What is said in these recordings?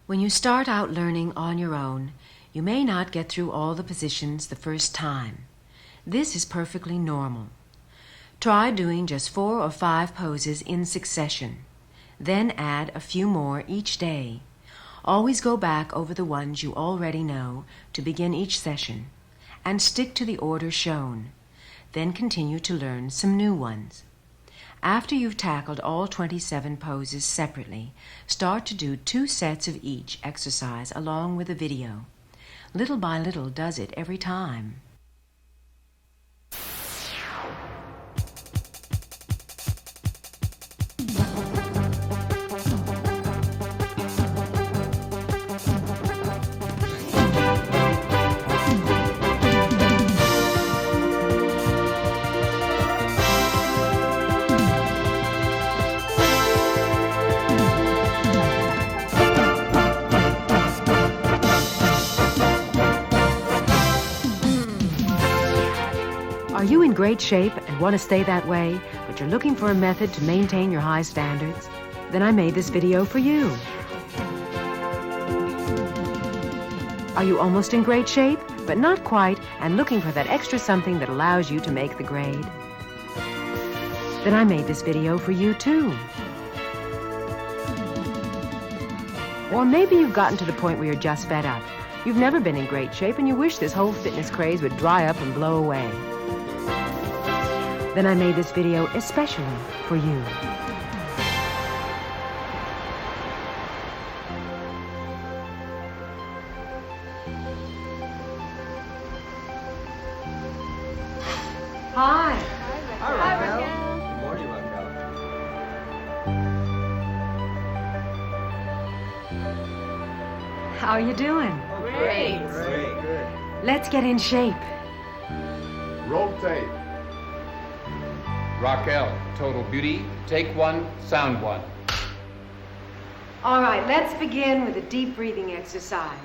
When you start out learning on your own, you may not get through all the positions the first time. This is perfectly normal. Try doing just 4 or 5 poses in succession. Then add a few more each day. Always go back over the ones you already know to begin each session, and stick to the order shown. Then continue to learn some new ones. After you've tackled all 27 poses separately, start to do 2 sets of each exercise along with a video. Little by little does it every time. Are you in great shape and want to stay that way, but you're looking for a method to maintain your high standards? Then I made this video for you. Are you almost in great shape, but not quite, and looking for that extra something that allows you to make the grade? Then I made this video for you too. Or maybe you've gotten to the point where you're just fed up. You've never been in great shape and you wish this whole fitness craze would dry up and blow away. Then I made this video especially for you. Hi. Hi, Raquel. Good morning, Raquel. How are you doing? Great. Great. Good. Let's get in shape. Rotate. Raquel, Total Beauty, take 1, sound 1. All right, let's begin with a deep breathing exercise.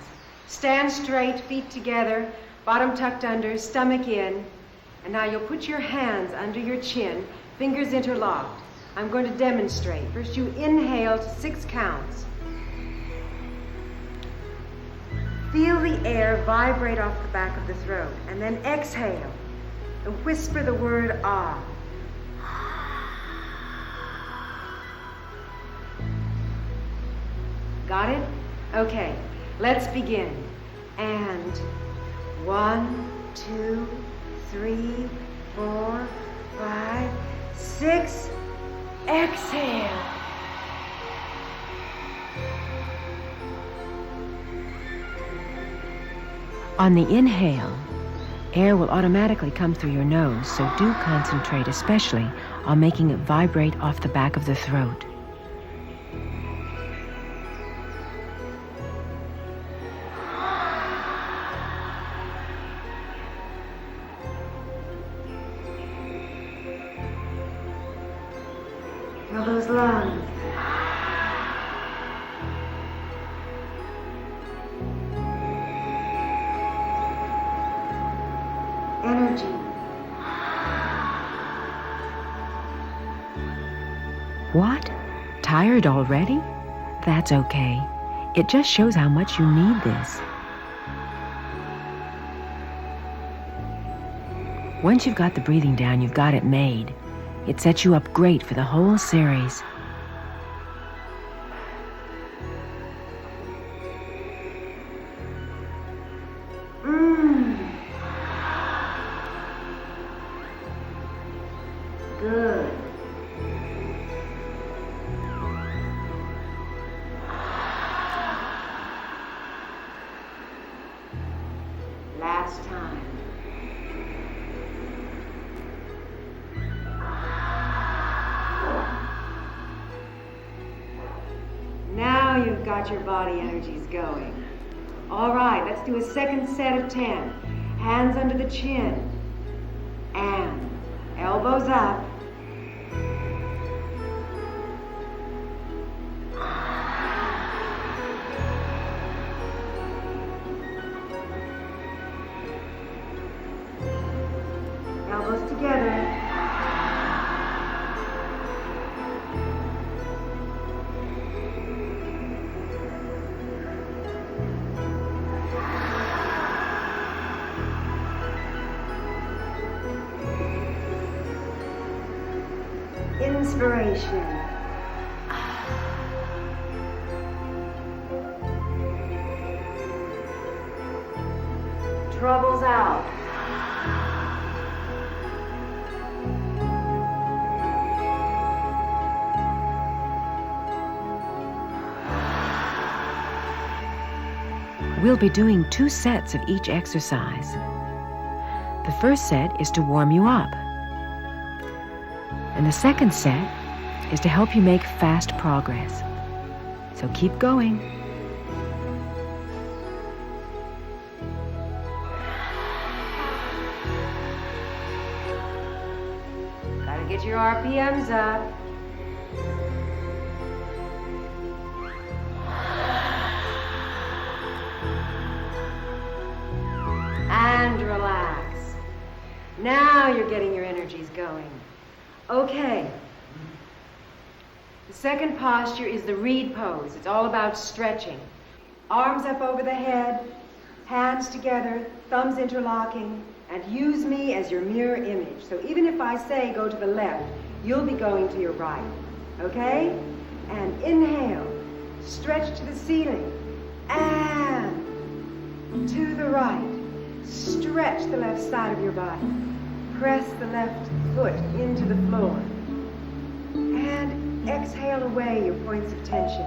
Stand straight, feet together, bottom tucked under, stomach in. And now you'll put your hands under your chin, fingers interlocked. I'm going to demonstrate. First you inhale to 6 counts. Feel the air vibrate off the back of the throat, and then exhale and whisper the word ah. Got it? Okay, let's begin. And 1, 2, 3, 4, 5, 6. Exhale. On the inhale, air will automatically come through your nose, so do concentrate especially on making it vibrate off the back of the throat. Feel those lungs. Energy. What? Tired already? That's okay. It just shows how much you need this. Once you've got the breathing down, you've got it made. It sets you up great for the whole series. Good. Last time. Now you've got your body energies going. All right, let's do a second set of 10. Hands under the chin. And elbows up. Elbows together. inspiration. Troubles out. We'll be doing 2 sets of each exercise. The first set is to warm you up. And the second set is to help you make fast progress. So keep going. Gotta get your RPMs up. And relax. Now you're getting your energies going. Okay. The second posture is the reed pose. It's all about stretching. Arms up over the head, hands together, thumbs interlocking, and use me as your mirror image. So even if I say go to the left, you'll be going to your right. Okay? And inhale, stretch to the ceiling, and to the right. Stretch the left side of your body. Press the left foot into the floor. And exhale away your points of tension.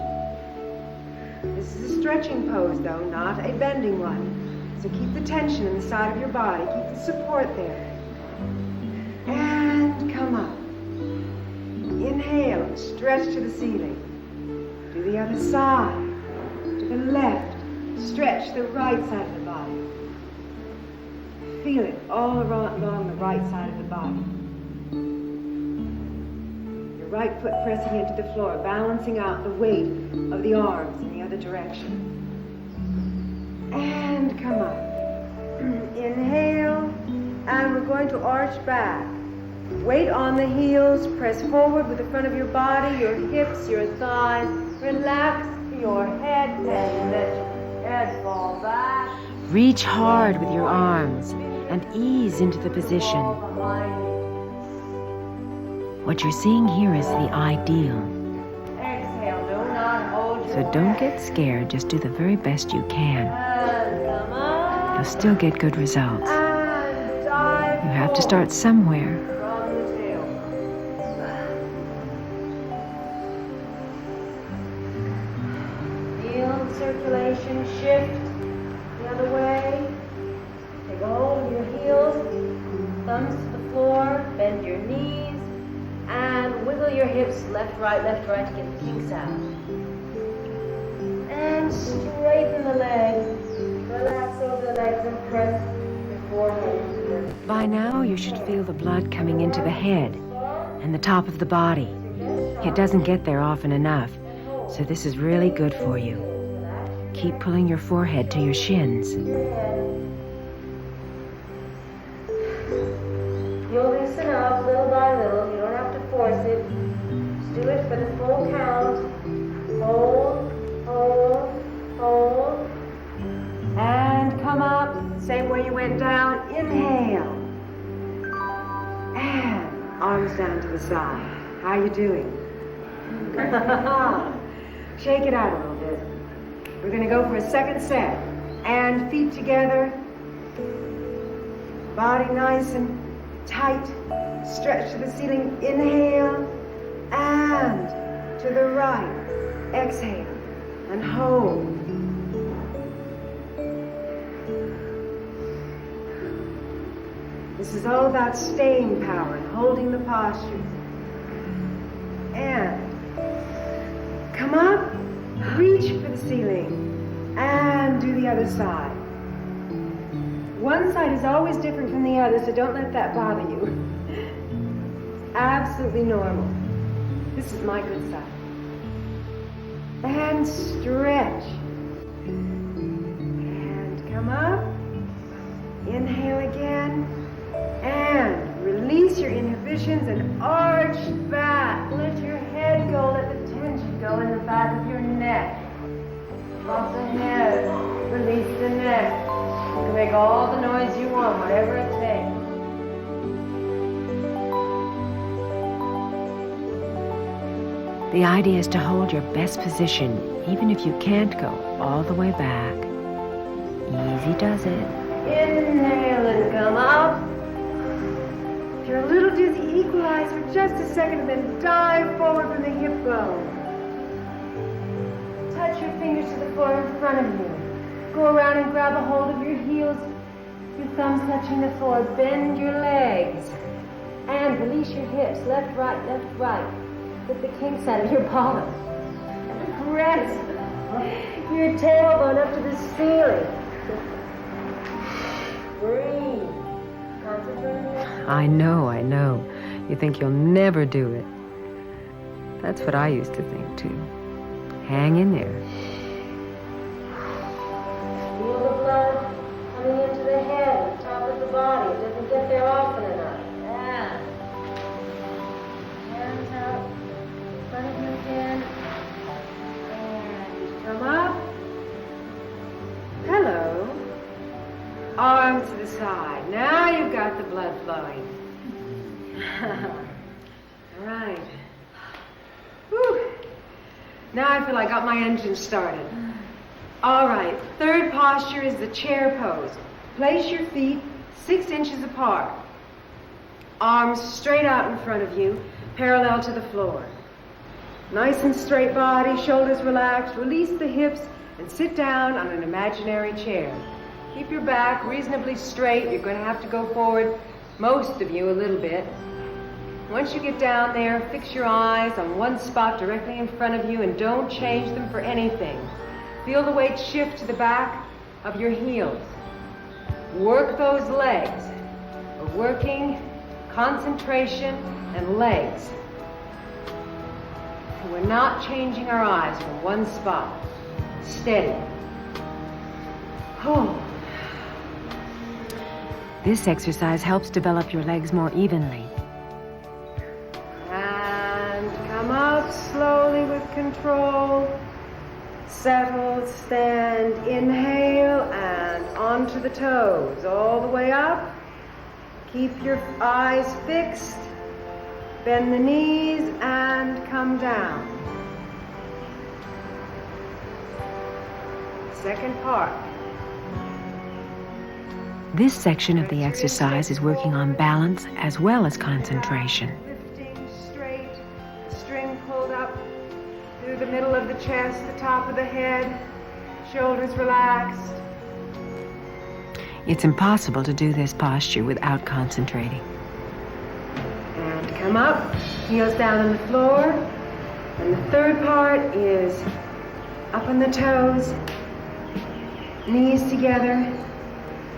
This is a stretching pose, though, not a bending one. So keep the tension in the side of your body. Keep the support there. And come up. Inhale and stretch to the ceiling. Do the other side. To the left. Stretch the right side of the body. Feel it all along the right side of the body. Your right foot pressing into the floor, balancing out the weight of the arms in the other direction. And come up. Inhale, and we're going to arch back. Weight on the heels, press forward with the front of your body, your hips, your thighs. Relax your head and let your head fall back. Reach hard with your arms and ease into the position. What you're seeing here is the ideal. Exhale, do not hold your So don't get scared, just do the very best you can. And come up. You'll still get good results. And dive You have to start somewhere. from the tail. Feel the circulation shift the other way. Take a hold of your heels, thumbs to the floor, bend your knees, and wiggle your hips left, right to get the kinks out. And straighten the legs. Relax over the legs and press your forehead to your By now, you should feel the blood coming into the head and the top of the body. It doesn't get there often enough, so this is really good for you. Keep pulling your forehead to your shins. You'll loosen up little by little. You don't have to force it. Just do it for the full count. Hold, hold, hold. And come up. Same way you went down. Inhale. And arms down to the side. How you doing? Shake it out a little bit. We're going to go for a second set. And feet together. Body nice and tight. Stretch to the ceiling. Inhale. And to the right. Exhale. And hold. This is all about staying power and holding the posture. And come up. Reach for the ceiling. And do the other side. One side is always different from the other, so don't let that bother you. It's absolutely normal. This is my good side. And stretch. And come up. Inhale again. And release your inhibitions and arch back. Let your head go. Let the tension go in the back of your neck. Drop the head. Release the neck. You can make all the noise you want, whatever it takes. The idea is to hold your best position, even if you can't go all the way back. Easy does it. Inhale and come up. If you're a little dizzy, equalize for just a second and then dive forward from the hip bone. Touch your fingers to the floor in front of you. Go around and grab a hold of your heels, your thumbs touching the floor. Bend your legs and release your hips. Left, right, left, right. Get the kinks out of your bottom. Press your tailbone up to the ceiling. Breathe. Concentrate on your... I know. You think you'll never do it. That's what I used to think, too. Hang in there. Feel the blood coming into the head, the top of the body. It doesn't get there often enough. Yeah. Hands out in front of you again. And come up. Hello. Arms to the side. Now you've got the blood flowing. All right. Whew. Now I feel I got my engine started. All right, third posture is the chair pose. Place your feet 6 inches apart. Arms straight out in front of you, parallel to the floor. Nice and straight body, shoulders relaxed. Release the hips and sit down on an imaginary chair. Keep your back reasonably straight. You're going to have to go forward, most of you, a little bit. Once you get down there, fix your eyes on one spot directly in front of you and don't change them for anything. Feel the weight shift to the back of your heels. Work those legs. We're working concentration and legs. We're not changing our eyes from one spot. Steady. Oh. This exercise helps develop your legs more evenly. And come up slowly with control. Settle, stand, inhale, and onto the toes. All the way up. Keep your eyes fixed. Bend the knees and come down. Second part. This section of the exercise is working on balance as well as concentration. Lifting straight, string pulled up through the middle of the chest, the top of the head, shoulders relaxed. It's impossible to do this posture without concentrating. And come up, heels down on the floor. And the third part is up on the toes, knees together,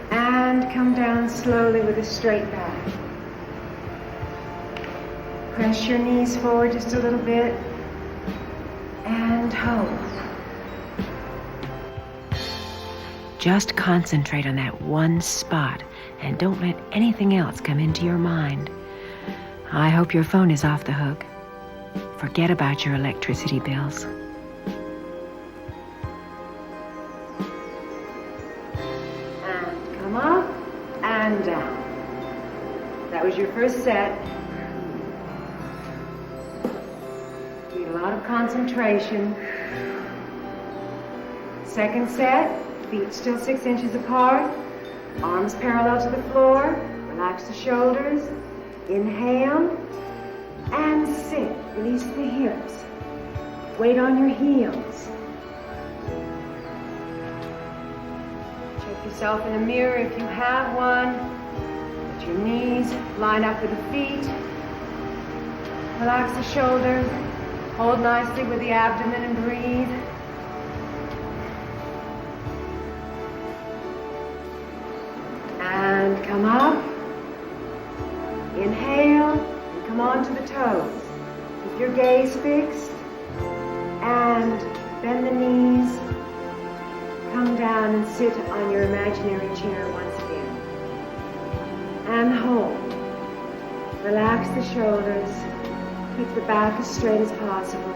and come down slowly with a straight back. Press your knees forward just a little bit, and hold. Just concentrate on that one spot and don't let anything else come into your mind. I hope your phone is off the hook. Forget about your electricity bills. And come up and down. That was your first set. Need a lot of concentration. Second set. Feet still 6 inches apart, arms parallel to the floor, relax the shoulders, inhale, and sit. Release the hips. Weight on your heels. Check yourself in the mirror if you have one. Let your knees line up with the feet. Relax the shoulders. Hold nicely with the abdomen and breathe. And come up, inhale, and come onto the toes. Keep your gaze fixed, and bend the knees, come down and sit on your imaginary chair once again. And hold. Relax the shoulders, keep the back as straight as possible.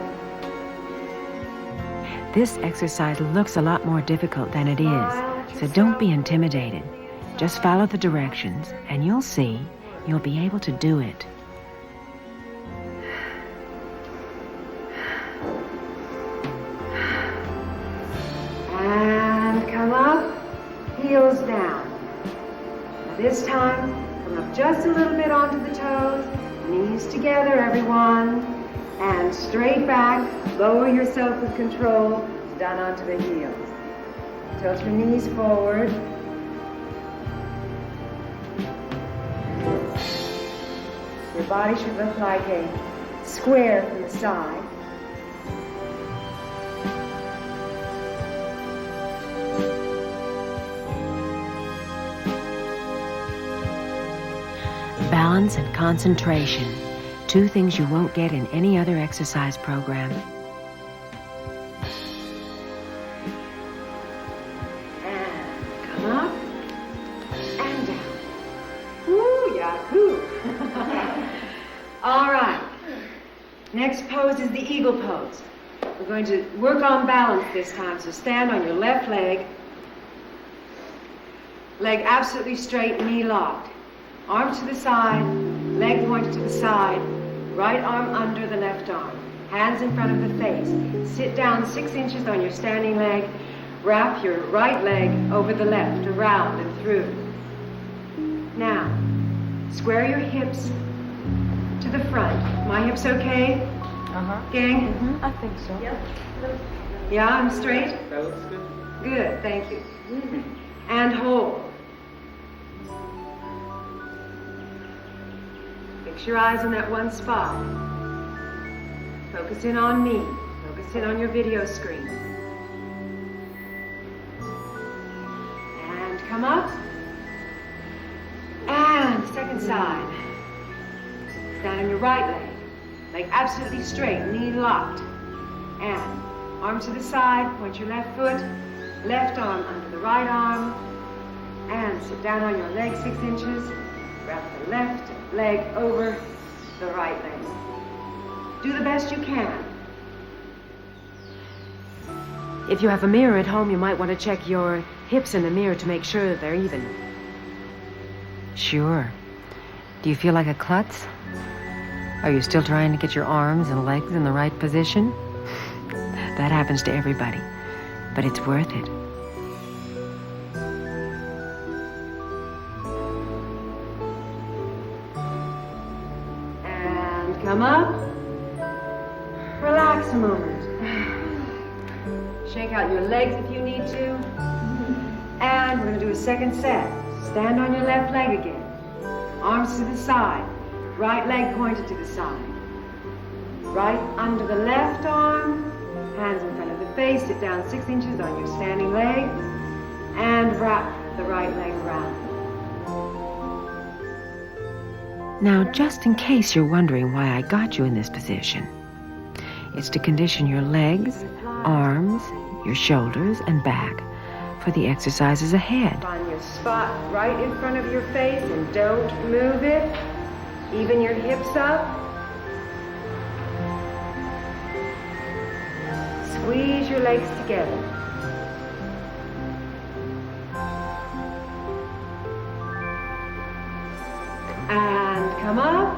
This exercise looks a lot more difficult than it is, so don't be intimidated. Just follow the directions, and you'll see you'll be able to do it. heels down. Now this time, come up just a little bit onto the toes. Knees together, everyone. And straight back. Lower yourself with control. Down onto the heels. Tilt your knees forward. Your body should look like a square from the side. Balance and concentration. Two things you won't get in any other exercise program. And come up and down. Woo, yahoo! All right. Next pose is the eagle pose. We're going to work on balance this time, so stand on your left leg. Leg absolutely straight, knee locked. Arms to the side, leg pointed to the side, right arm under the left arm, hands in front of the face. Sit down 6 inches on your standing leg, wrap your right leg over the left, around and through. Now, square your hips to the front. My hips okay? Gang? Mm-hmm. I think so. Yep. Yeah, I'm straight? That looks good. Good, thank you. And hold. Fix your eyes on that one spot. Focus in on me. Focus in on your video screen. And come up. And second side. Stand on your right leg. Leg absolutely straight, knee locked. And arms to the side, point your left foot, left arm under the right arm. And sit down on your leg 6 inches. Wrap the left leg over the right leg. Do the best you can. If you have a mirror at home, you might want to check your hips in the mirror to make sure that they're even. Sure. Do you feel like a klutz? Are you still trying to get your arms and legs in the right position? That happens to everybody, but it's worth it. And come up. Relax a moment. Shake out your legs if you need to. And we're going to do a second set. Stand on your left leg again. Arms to the side. Right leg pointed to the side. Right under the left arm. Hands in front of the face. Sit down 6 inches on your standing leg. And wrap the right leg around. Now, just in case you're wondering why I got you in this position, it's to condition your legs, arms, your shoulders, and back for the exercises ahead. Find your spot right in front of your face and don't move it. Even your hips up. Squeeze your legs together. And come up.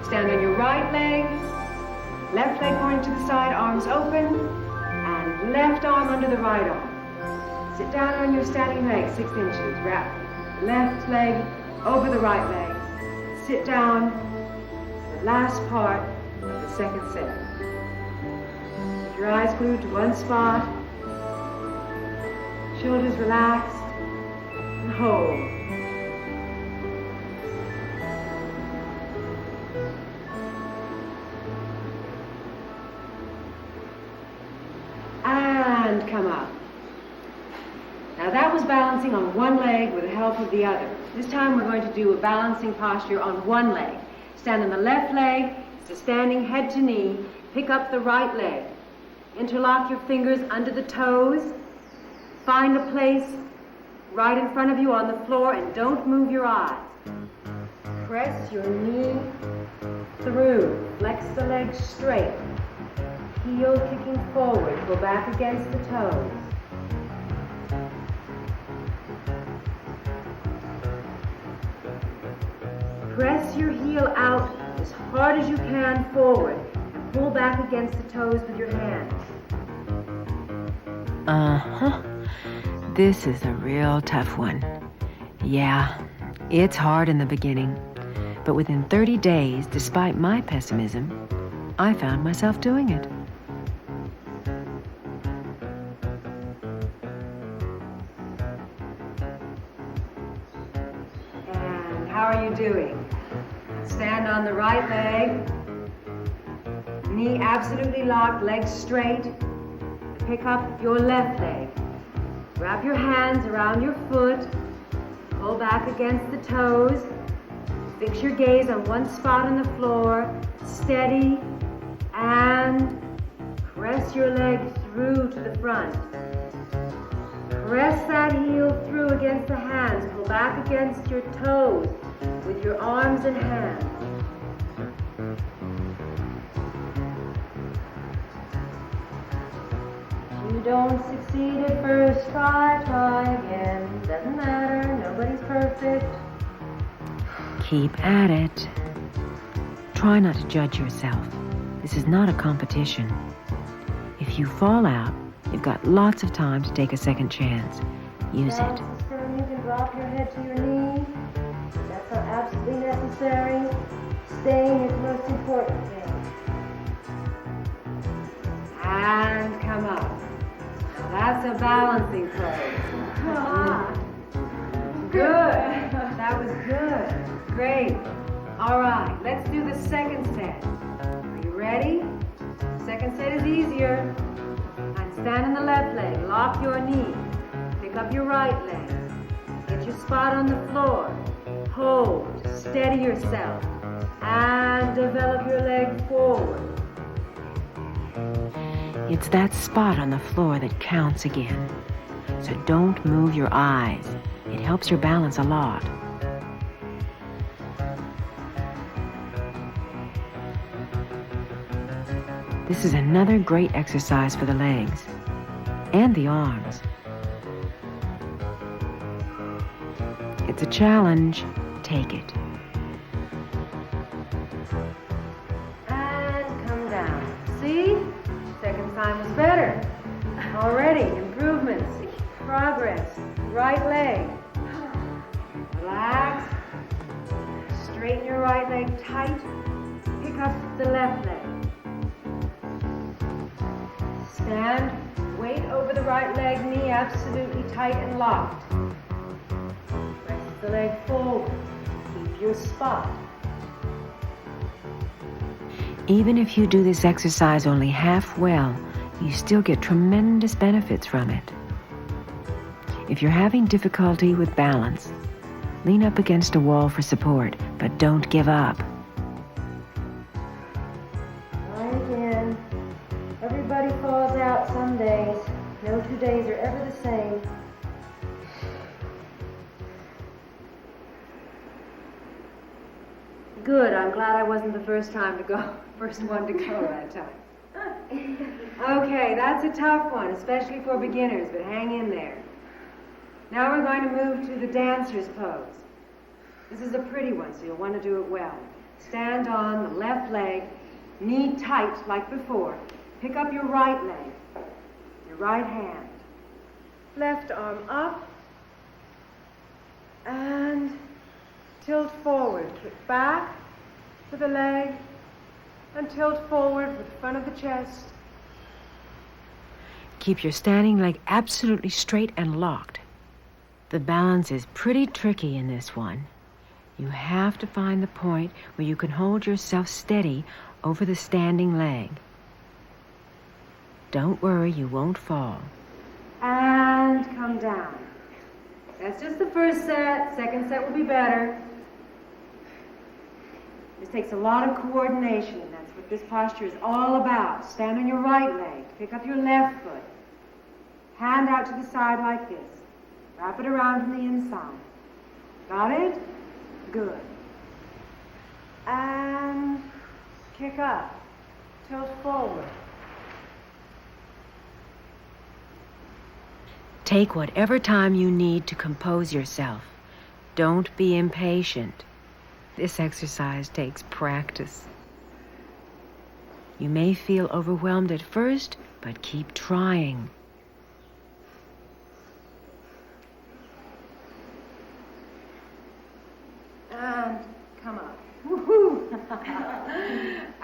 Stand on your right leg. Left leg pointing to the side, arms open. And left arm under the right arm. Sit down on your standing leg, 6 inches. Wrap left leg over the right leg. Sit down, the last part of the second set. Keep your eyes glued to one spot. Shoulders relaxed. And hold. And come up. Now that was balancing on one leg with the help of the other. This time we're going to do a balancing posture on one leg. Stand on the left leg, so standing head to knee. Pick up the right leg. Interlock your fingers under the toes. Find a place right in front of you on the floor and don't move your eyes. Press your knee through. Flex the leg straight. Heel kicking forward. Go back against the toes. Press your heel out as hard as you can forward and pull back against the toes with your hands. Uh-huh. This is a real tough one. Yeah, it's hard in the beginning. But within 30 days, despite my pessimism, I found myself doing it. And how are you doing? Stand on the right leg. Knee absolutely locked, legs straight. Pick up your left leg. Wrap your hands around your foot. Pull back against the toes. Fix your gaze on one spot on the floor. Steady. And press your leg through to the front. Press that heel through against the hands. Pull back against your toes with your arms and hands. If you don't succeed at first try again. Doesn't matter, nobody's perfect. Keep at it. Try not to judge yourself. This is not a competition. If you fall out, you've got lots of time to take a second chance. Use it. You can drop your head to your knee. That's not absolutely necessary. Staying is the most important thing. And come up. Now that's a balancing pose. Good. That was good. Great. All right, let's do the second set. Are you ready? Second set is easier. And stand on the left leg. Lock your knee. Pick up your right leg. Get your spot on the floor. Hold. Steady yourself. And develop your leg forward. It's that spot on the floor that counts again. So don't move your eyes. It helps your balance a lot. This is another great exercise for the legs and the arms. It's a challenge. Take it. And come down. See? Second time was better. Already, improvements, progress. Right leg. Relax. Straighten your right leg tight. Pick up the left leg. Stand, weight over the right leg, knee absolutely tight and locked. Press the leg forward. Keep your spot. Even if you do this exercise only half well, you still get tremendous benefits from it. If you're having difficulty with balance, lean up against a wall for support, but don't give up. Try again. Everybody falls out some days. No 2 days are ever the same. Good. I'm glad I wasn't the first one to go that time. Okay, that's a tough one, especially for beginners, but hang in there. Now we're going to move to the dancer's pose. This is a pretty one, so you'll want to do it well. Stand on the left leg, knee tight like before. Pick up your right leg, your right hand. Left arm up, and tilt forward. Kick back to the leg, and tilt forward with the front of the chest. Keep your standing leg absolutely straight and locked. The balance is pretty tricky in this one. You have to find the point where you can hold yourself steady over the standing leg. Don't worry, you won't fall. And come down. That's just the first set. Second set will be better. This takes a lot of coordination, and that's what this posture is all about. Stand on your right leg. Pick up your left foot. Hand out to the side like this. Wrap it around from the inside. Got it? Good. And kick up. Tilt forward. Take whatever time you need to compose yourself. Don't be impatient. This exercise takes practice. You may feel overwhelmed at first, but keep trying.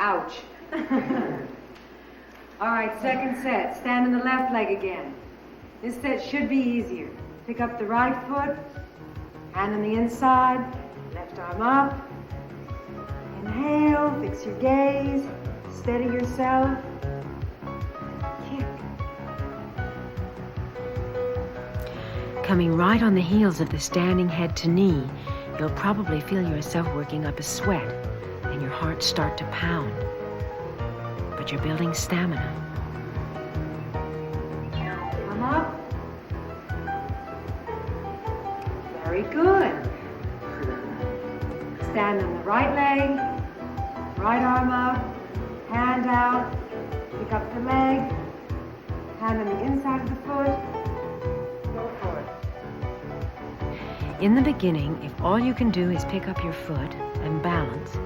Ouch. All right, second set. Stand on the left leg again. This set should be easier. Pick up the right foot, hand on the inside, left arm up. Inhale, fix your gaze, steady yourself. Kick. Coming right on the heels of the standing head to knee, you'll probably feel yourself working up a sweat and your heart start to pound. But you're building stamina. Come up. Very good. Stand on the right leg, right arm up, hand out, pick up the leg, hand on the inside of the foot, go for it. In the beginning, if all you can do is pick up your foot and balance,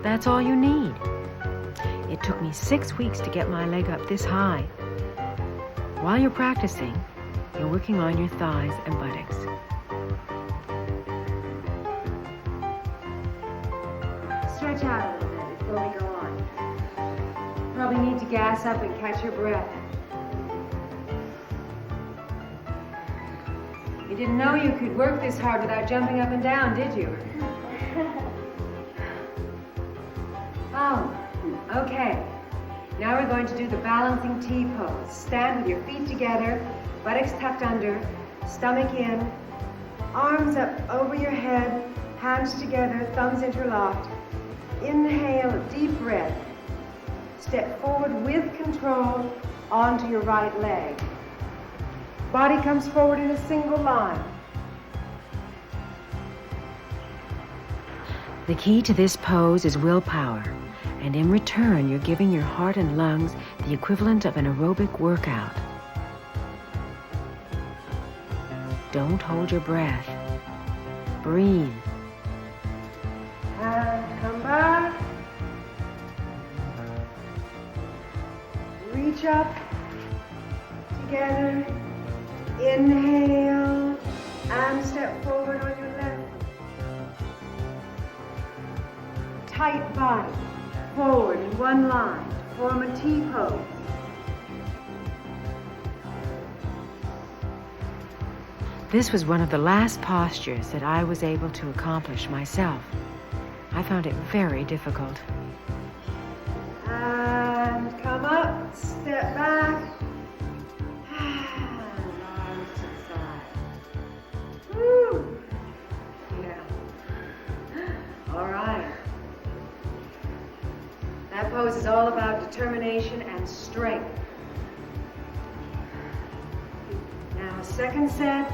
that's all you need. It took me 6 weeks to get my leg up this high. While you're practicing, you're working on your thighs and buttocks. Stretch out a little bit before we go on. Probably need to gas up and catch your breath. You didn't know you could work this hard without jumping up and down, did you? Oh, okay. Now we're going to do the balancing T pose. Stand with your feet together, buttocks tucked under, stomach in, arms up over your head, hands together, thumbs interlocked. Inhale, a deep breath. Step forward with control onto your right leg. Body comes forward in a single line. The key to this pose is willpower, and in return, you're giving your heart and lungs the equivalent of an aerobic workout. Don't hold your breath. Breathe. And come back. Reach up together. Inhale and step forward on your left. Tight body. Forward in one line. Form a T pose. This was one of the last postures that I was able to accomplish myself. I found it very difficult. And come up, step back. And arms to the side. Woo! Yeah. All right. That pose is all about determination and strength. Now, second set.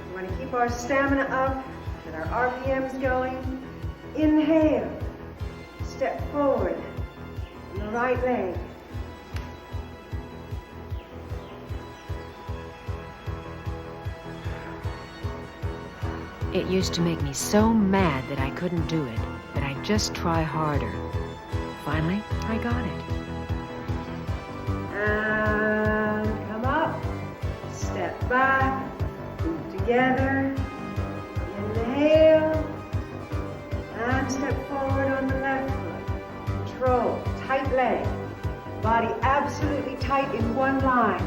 We want to keep our stamina up, get our RPMs going. Inhale, step forward on the right leg. It used to make me so mad that I couldn't do it, that I'd just try harder. Finally, I got it. And come up, step back, feet together. Inhale. And step forward on the left foot. Control, tight leg. Body absolutely tight in one line.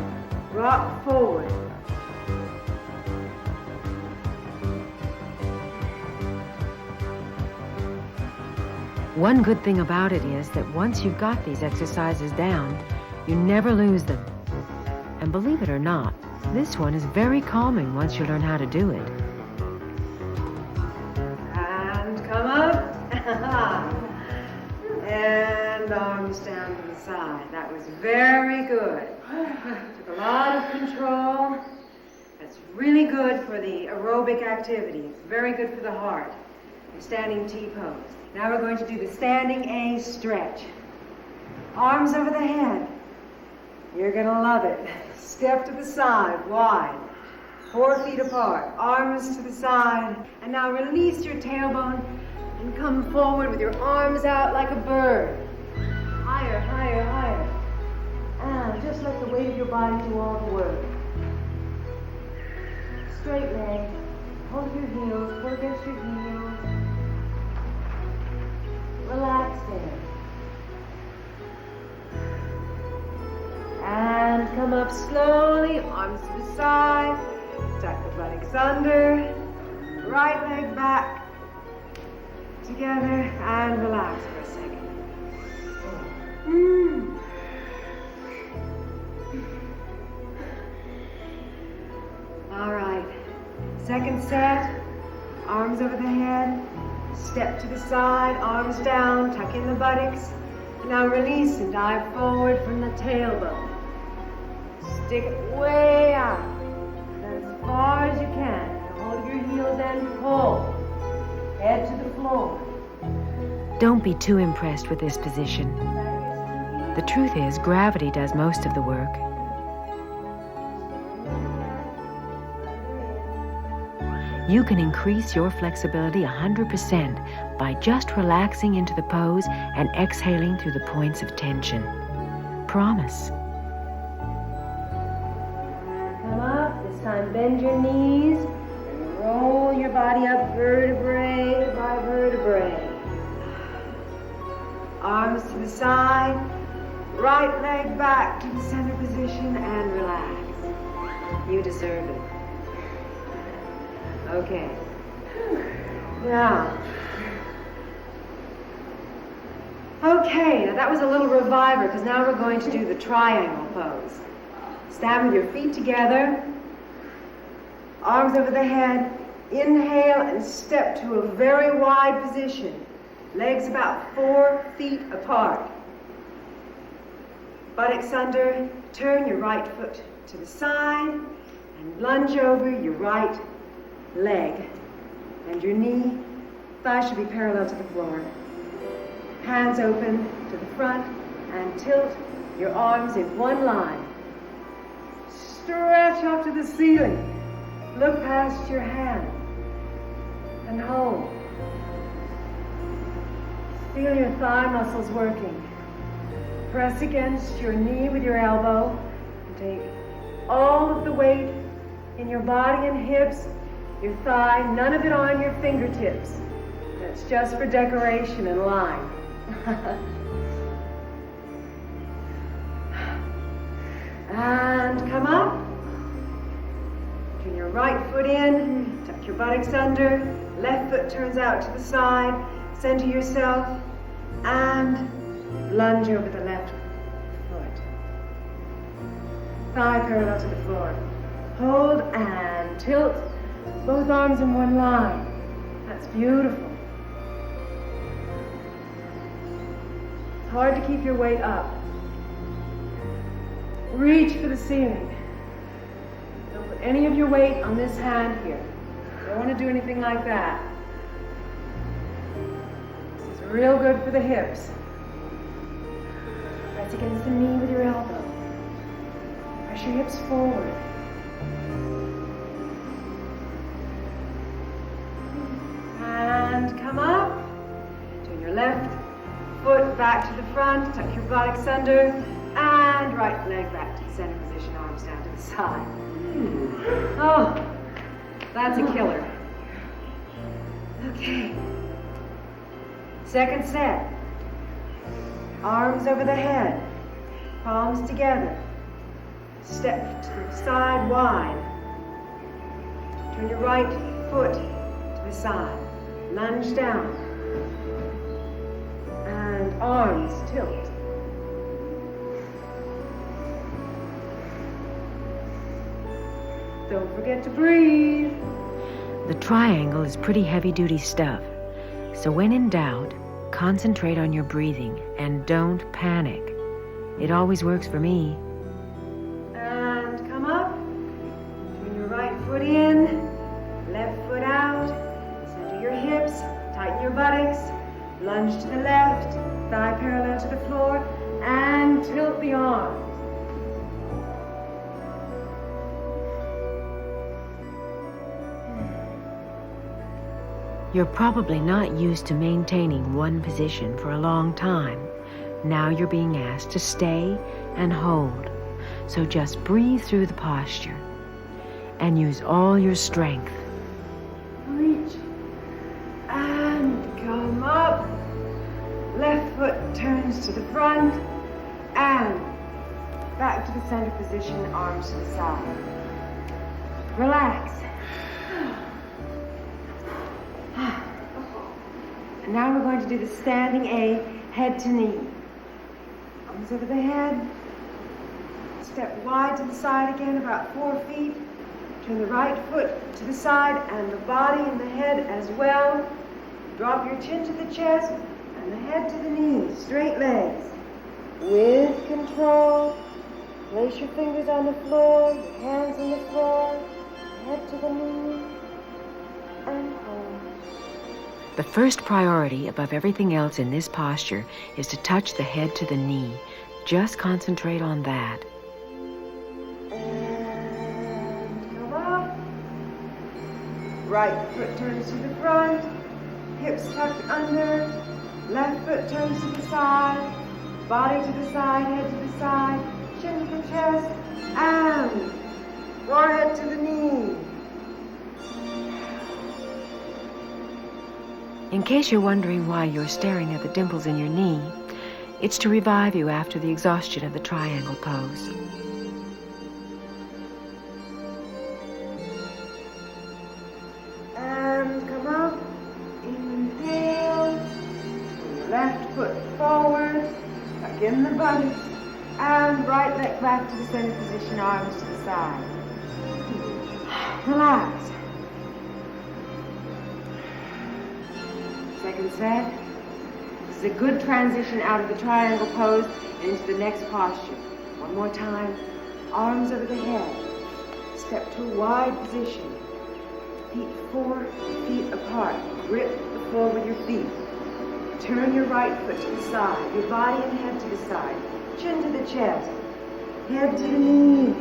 Rock forward. One good thing about it is that once you've got these exercises down, you never lose them. And believe it or not, this one is very calming once you learn how to do it. Come up. And arms down to the side. That was very good. Took a lot of control. That's really good for the aerobic activity. It's very good for the heart. Your standing T pose. Now we're going to do the standing A stretch. Arms over the head. You're going to love it. Step to the side, wide. 4 feet apart. Arms to the side. And now release your tailbone and come forward with your arms out like a bird. Higher, higher, higher. And just let the weight of your body do all the work. Straight leg. Hold your heels. Pull against your heels. Relax there. And come up slowly, arms to the side. Tuck the buttocks under. Right leg back. Together and relax for a second. All right. Second set. Arms over the head. Step to the side, arms down, tuck in the buttocks. Now release and dive forward from the tailbone. Stick it way out, and as far as you can. Hold your heels and pull. Head to the floor. Don't be too impressed with this position. The truth is, gravity does most of the work. You can increase your flexibility 100% by just relaxing into the pose and exhaling through the points of tension. Promise. Come up. This time bend your knees and roll your body up vertebrae by vertebrae. Arms to the side. Right leg back to the center position and relax. You deserve it. Okay. Now. Okay, now that was a little reviver because now we're going to do the triangle pose. Stand with your feet together, arms over the head, inhale and step to a very wide position. Legs about 4 feet apart. Buttocks under, turn your right foot to the side and lunge over your right leg. And your knee, thigh should be parallel to the floor. Hands open to the front and tilt your arms in one line. Stretch up to the ceiling. Look past your hand and hold. Feel your thigh muscles working. Press against your knee with your elbow and take all of the weight in your body and hips, your thigh, none of it on your fingertips. That's just for decoration and line. And come up. Turn your right foot in, tuck your buttocks under, left foot turns out to the side, center yourself, and lunge over the left foot. Thigh parallel to the floor. Hold and tilt both arms in one line. That's beautiful. It's hard to keep your weight up. Reach for the ceiling. Don't put any of your weight on this hand here. Don't want to do anything like that. This is real good for the hips. Press against the knee with your elbow. Press your hips forward. And come up. Turn your left foot back to the front. Tuck your buttocks under. And right leg back to the center position. Arms down to the side. Oh, that's a killer. Okay. Second set. Arms over the head. Palms together. Step to the side wide. Turn your right foot to the side. Lunge down. And arms tilt. Don't forget to breathe. The triangle is pretty heavy-duty stuff, so when in doubt, concentrate on your breathing and don't panic. It always works for me. And come up. Turn your right foot in, left foot out. Center your hips, tighten your buttocks. Lunge to the left, thigh parallel to the floor, and tilt the arms. You're probably not used to maintaining one position for a long time. Now you're being asked to stay and hold. So just breathe through the posture and use all your strength. Reach and come up. Left foot turns to the front and back to the center position, arms to the side. Relax. And now we're going to do the standing A, head to knee. Arms over the head. Step wide to the side again, about 4 feet. Turn the right foot to the side and the body and the head as well. Drop your chin to the chest and the head to the knees. Straight legs. With control. Place your fingers on the floor, your hands on the floor, head to the knee, and hold. The first priority above everything else in this posture is to touch the head to the knee. Just concentrate on that. And come up. Right foot turns to the front, hips tucked under, left foot turns to the side, body to the side, head to the side, chin to the chest, and forehead to the knee. In case you're wondering why you're staring at the dimples in your knee, it's to revive you after the exhaustion of the triangle pose. And come up. Inhale. Left foot forward. Tuck in the buttocks. And right leg back to the center position, arms to the side. Relax. Second set. This is a good transition out of the triangle pose and into the next posture. One more time. Arms over the head. Step to a wide position. Feet 4 feet apart. Grip the floor with your feet. Turn your right foot to the side. Your body and head to the side. Chin to the chest. Head to the knee.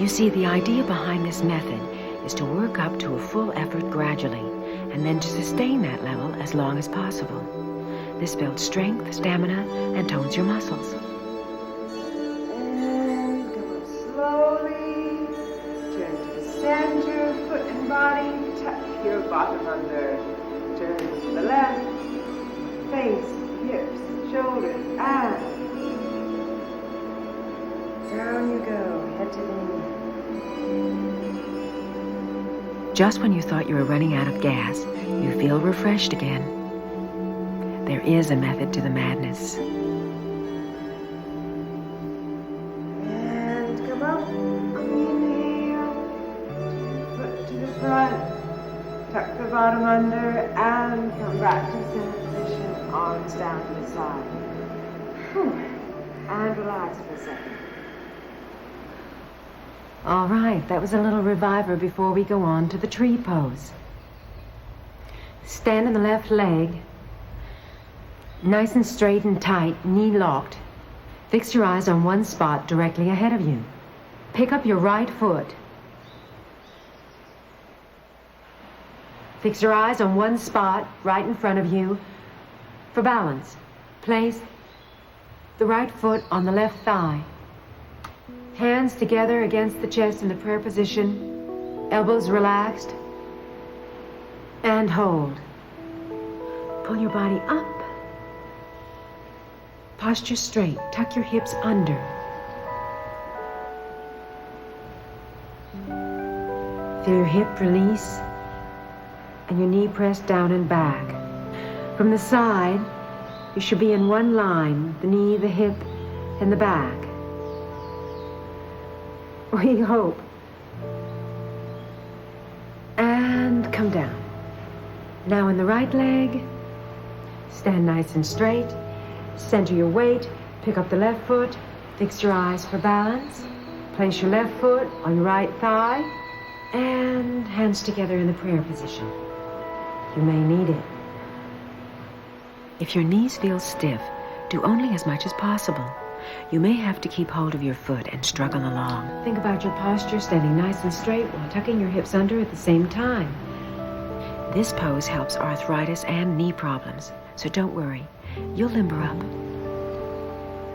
You see, the idea behind this method is to work up to a full effort gradually, and then to sustain that level as long as possible. This builds strength, stamina, and tones your muscles. And go up slowly. Turn to the center, foot and body. Tuck your bottom under. Turn to the left. Face, hips, shoulders, and down you go. Head to the knee. Just when you thought you were running out of gas, you feel refreshed again. There is a method to the madness. And come up. Inhale. Foot to the front. Tuck the bottom under and come back to center position. Arms down to the side. Whew. And relax for a second. All right, that was a little reviver before we go on to the tree pose. Stand on the left leg, nice and straight and tight, knee locked. Fix your eyes on one spot directly ahead of you. Pick up your right foot. Fix your eyes on one spot right in front of you for balance. Place the right foot on the left thigh. Hands together against the chest in the prayer position. Elbows relaxed. And hold. Pull your body up. Posture straight. Tuck your hips under. Feel your hip release and your knee pressed down and back. From the side, you should be in one line, the knee, the hip, and the back. We hope. And come down. Now in the right leg, stand nice and straight. Center your weight, pick up the left foot, fix your eyes for balance. Place your left foot on your right thigh, and hands together in the prayer position. You may need it. If your knees feel stiff, do only as much as possible. You may have to keep hold of your foot and struggle along. Think about your posture, standing nice and straight while tucking your hips under at the same time. This pose helps arthritis and knee problems, so don't worry. You'll limber up.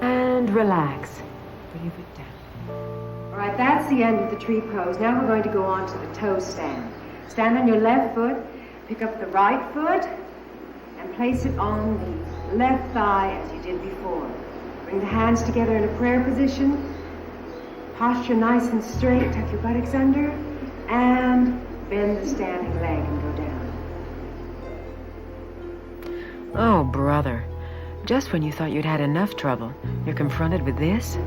And relax. Bring your foot down. All right, that's the end of the tree pose. Now we're going to go on to the toe stand. Stand on your left foot, pick up the right foot, and place it on the left thigh as you did before. Bring the hands together in a prayer position. Posture nice and straight. Tuck your buttocks under. And bend the standing leg and go down. Oh, brother. Just when you thought you'd had enough trouble, you're confronted with this?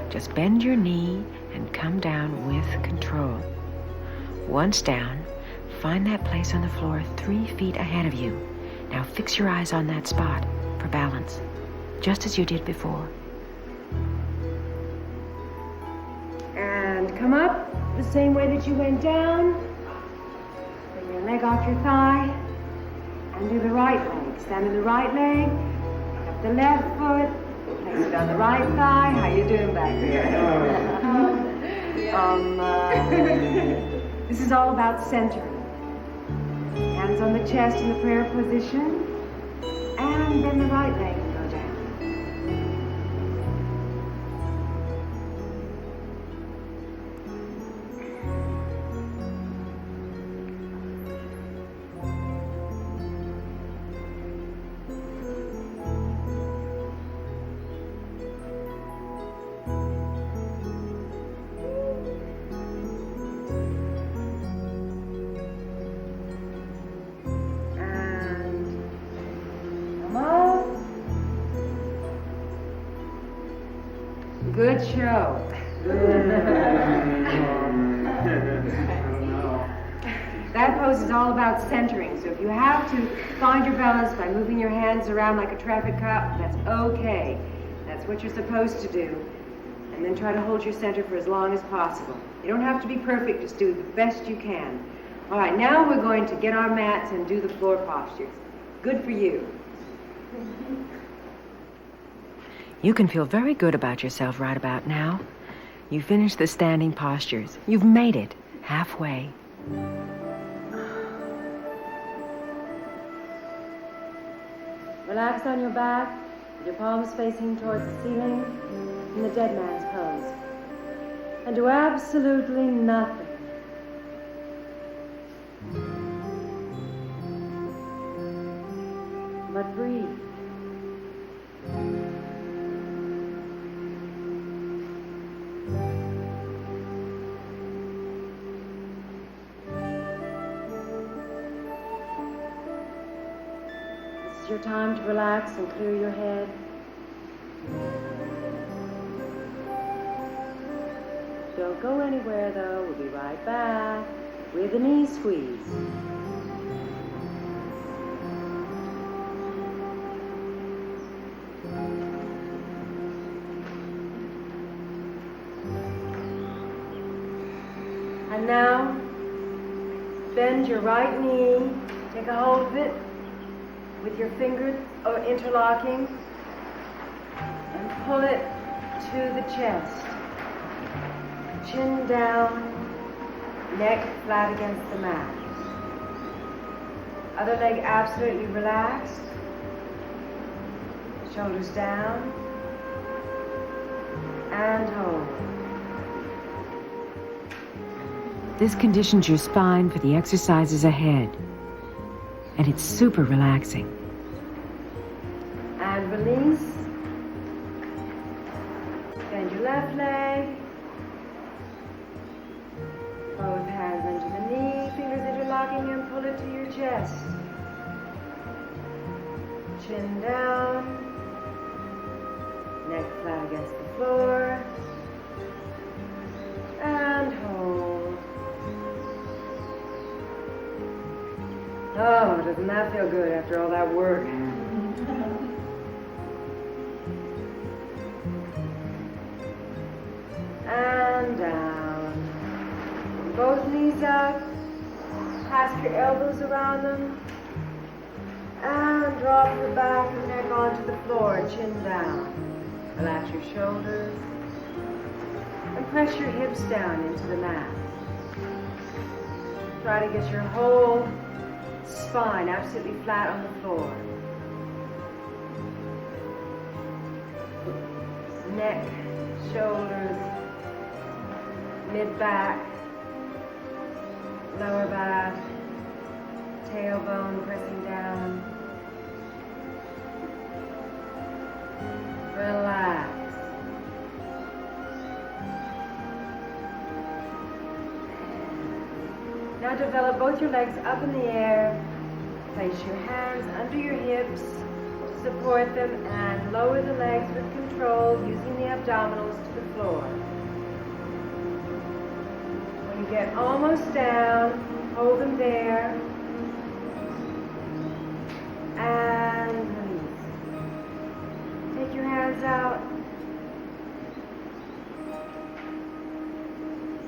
Just bend your knee and come down with control. Once down, find that place on the floor 3 feet ahead of you. Now fix your eyes on that spot for balance, just as you did before. And come up the same way that you went down. Bring your leg off your thigh. And do the right leg. Stand on the right leg. Pick up the left foot. Place it on the right thigh. How you doing back there? This is all about centering. Hands on the chest in the prayer position. And bend the right leg and go down. Good show. That pose is all about centering. So if you have to find your balance by moving your hands around like a traffic cop, that's okay. That's what you're supposed to do. And then try to hold your center for as long as possible. You don't have to be perfect, just do the best you can. All right, now we're going to get our mats and do the floor postures. Good for you. You can feel very good about yourself right about now. You finished the standing postures. You've made it halfway. Relax on your back, with your palms facing towards the ceiling in the dead man's pose. And do absolutely nothing. But breathe. This is your time to relax and clear your head. Don't go anywhere though, we'll be right back with a knee squeeze. And now, bend your right knee, take a hold of it with your fingers interlocking, and pull it to the chest. Chin down, neck flat against the mat. Other leg absolutely relaxed. Shoulders down, and hold. This conditions your spine for the exercises ahead. And it's super relaxing. And release. Bend your left leg. Both hands under the knee, fingers interlocking, and pull it to your chest. Chin down. Neck flat against the floor. And hold. Oh, doesn't that feel good after all that work? And down. Both knees up. Clasp your elbows around them. And drop your back and neck onto the floor, chin down. Relax your shoulders. And press your hips down into the mat. Try to get your whole spine absolutely flat on the floor. Neck, shoulders, mid-back, lower back, tailbone pressing down. Relax. Now develop both your legs up in the air. Place your hands under your hips to support them and lower the legs with control using the abdominals to the floor. When you get almost down, hold them there and release. Take your hands out.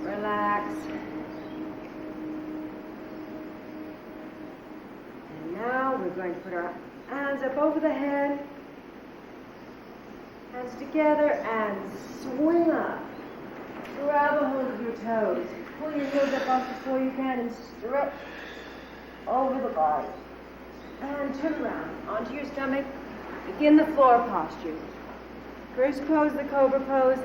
Relax. And now we're going to put our hands up over the head, hands together, and swing up. Grab a hold of your toes. Pull your heels up off the floor you can and stretch over the body. And turn around onto your stomach. Begin the floor posture. First pose, the cobra pose.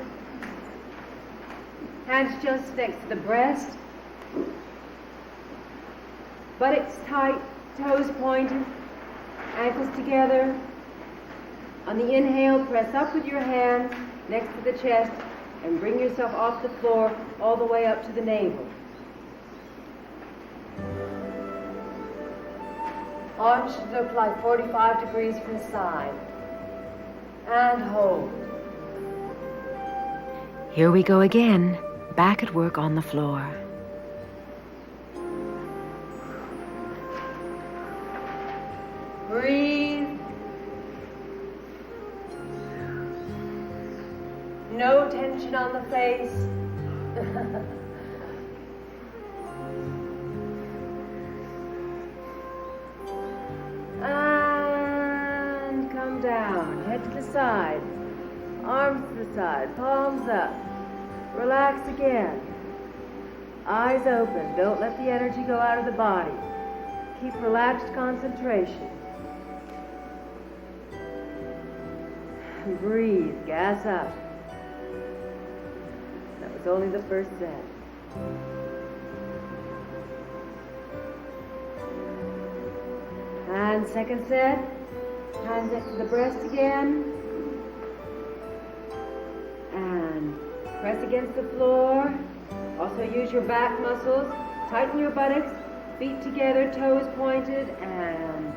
Hands just next to the breast. Buttocks tight, toes pointed, ankles together. On the inhale, press up with your hands next to the chest and bring yourself off the floor all the way up to the navel. Arms should look like 45 degrees from the side. And hold. Here we go again, back at work on the floor. Breathe. No tension on the face. And come down. Head to the side. Arms to the side. Palms up. Relax again. Eyes open. Don't let the energy go out of the body. Keep relaxed concentration. Breathe. Gas up. That was only the first set. And second set. Hands next to the breast again. And press against the floor. Also use your back muscles. Tighten your buttocks. Feet together, toes pointed, and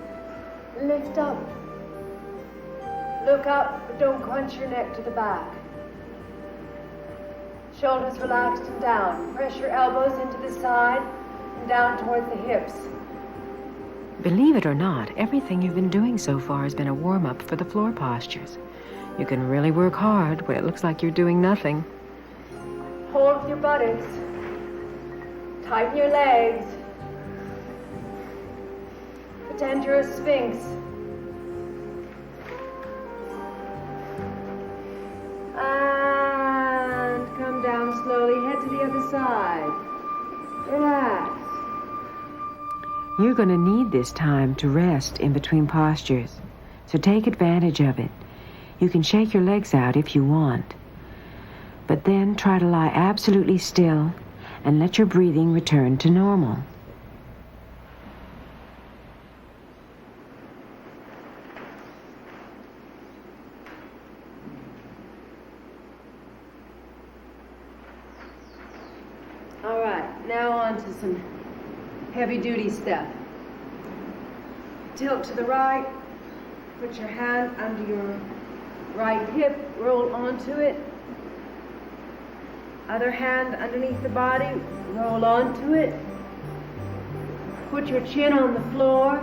lift up. Look up, but don't crunch your neck to the back. Shoulders relaxed and down. Press your elbows into the side and down towards the hips. Believe it or not, everything you've been doing so far has been a warm-up for the floor postures. You can really work hard when it looks like you're doing nothing. Hold with your buttocks. Tighten your legs. Pretend you're a sphinx. And come down slowly. Head to the other side. Relax. You're going to need this time to rest in between postures, so take advantage of it. You can shake your legs out if you want, but then try to lie absolutely still and let your breathing return to normal. All right, now on to some heavy-duty stuff. Tilt to the right. Put your hand under your right hip. Roll onto it. Other hand underneath the body. Roll onto it. Put your chin on the floor.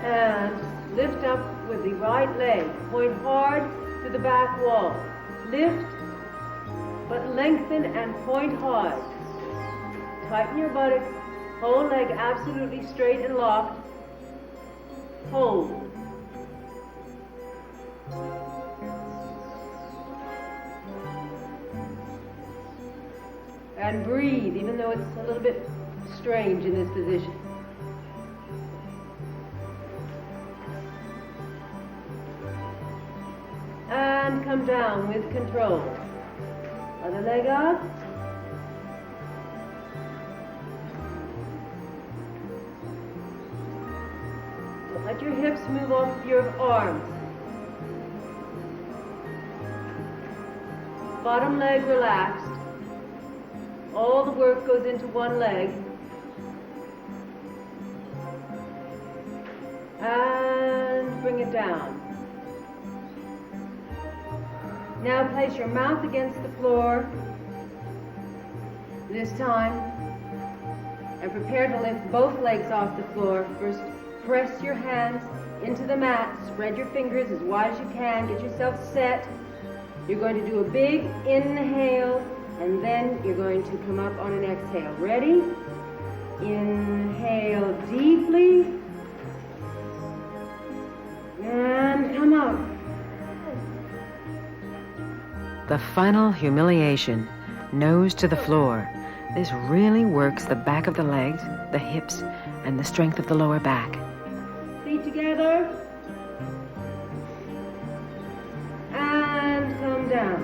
And lift up with the right leg. Point hard to the back wall. Lift, but lengthen and point hard. Tighten your buttocks. Whole leg absolutely straight and locked. Hold. And breathe, even though it's a little bit strange in this position. And come down with control. Other leg up. Don't let your hips move off your arms. Bottom leg relaxed. All the work goes into one leg. And bring it down. Now place your mouth against the floor. This time. And prepare to lift both legs off the floor. First, press your hands into the mat. Spread your fingers as wide as you can. Get yourself set. You're going to do a big inhale, and then you're going to come up on an exhale. Ready? Inhale deeply. And come up. The final humiliation, nose to the floor. This really works the back of the legs, the hips, and the strength of the lower back. Feet together. And come down.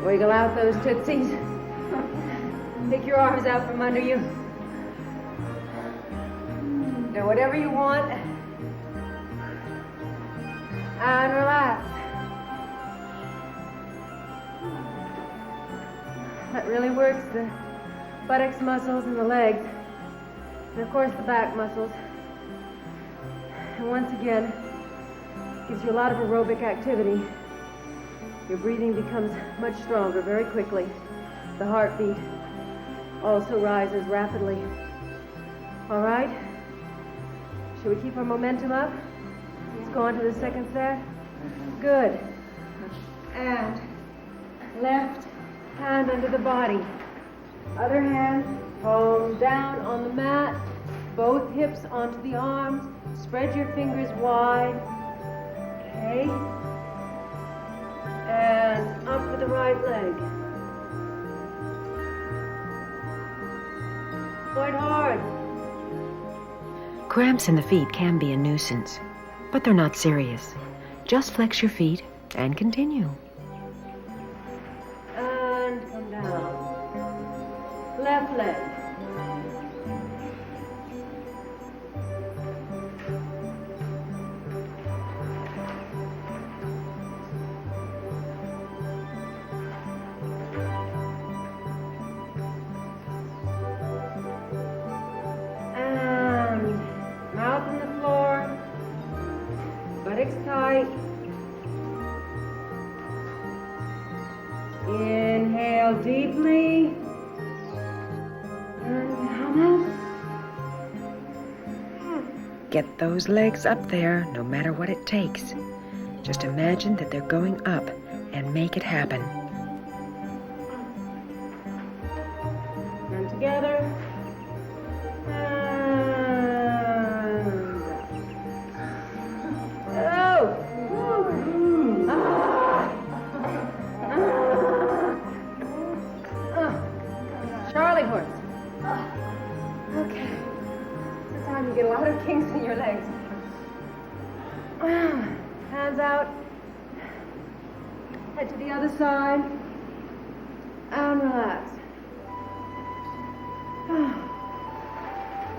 Wiggle out those tootsies. Pick your arms out from under you. Do whatever you want. And relax. That really works the buttocks muscles and the legs. And of course the back muscles. And once again, gives you a lot of aerobic activity. Your breathing becomes much stronger very quickly. The heartbeat also rises rapidly. All right? Should we keep our momentum up? Let's go on to the second set. Good. And left hand under the body. Other hand, palm down on the mat. Both hips onto the arms. Spread your fingers wide. Okay. And up with the right leg. Quite hard. Cramps in the feet can be a nuisance, but they're not serious. Just flex your feet and continue. And come down. Left leg. Tight. Inhale deeply. And come up. Get those legs up there, no matter what it takes. Just imagine that they're going up and make it happen. And together. Charlie horse. Okay. This time you get a lot of kinks in your legs. Hands out. Head to the other side. And relax.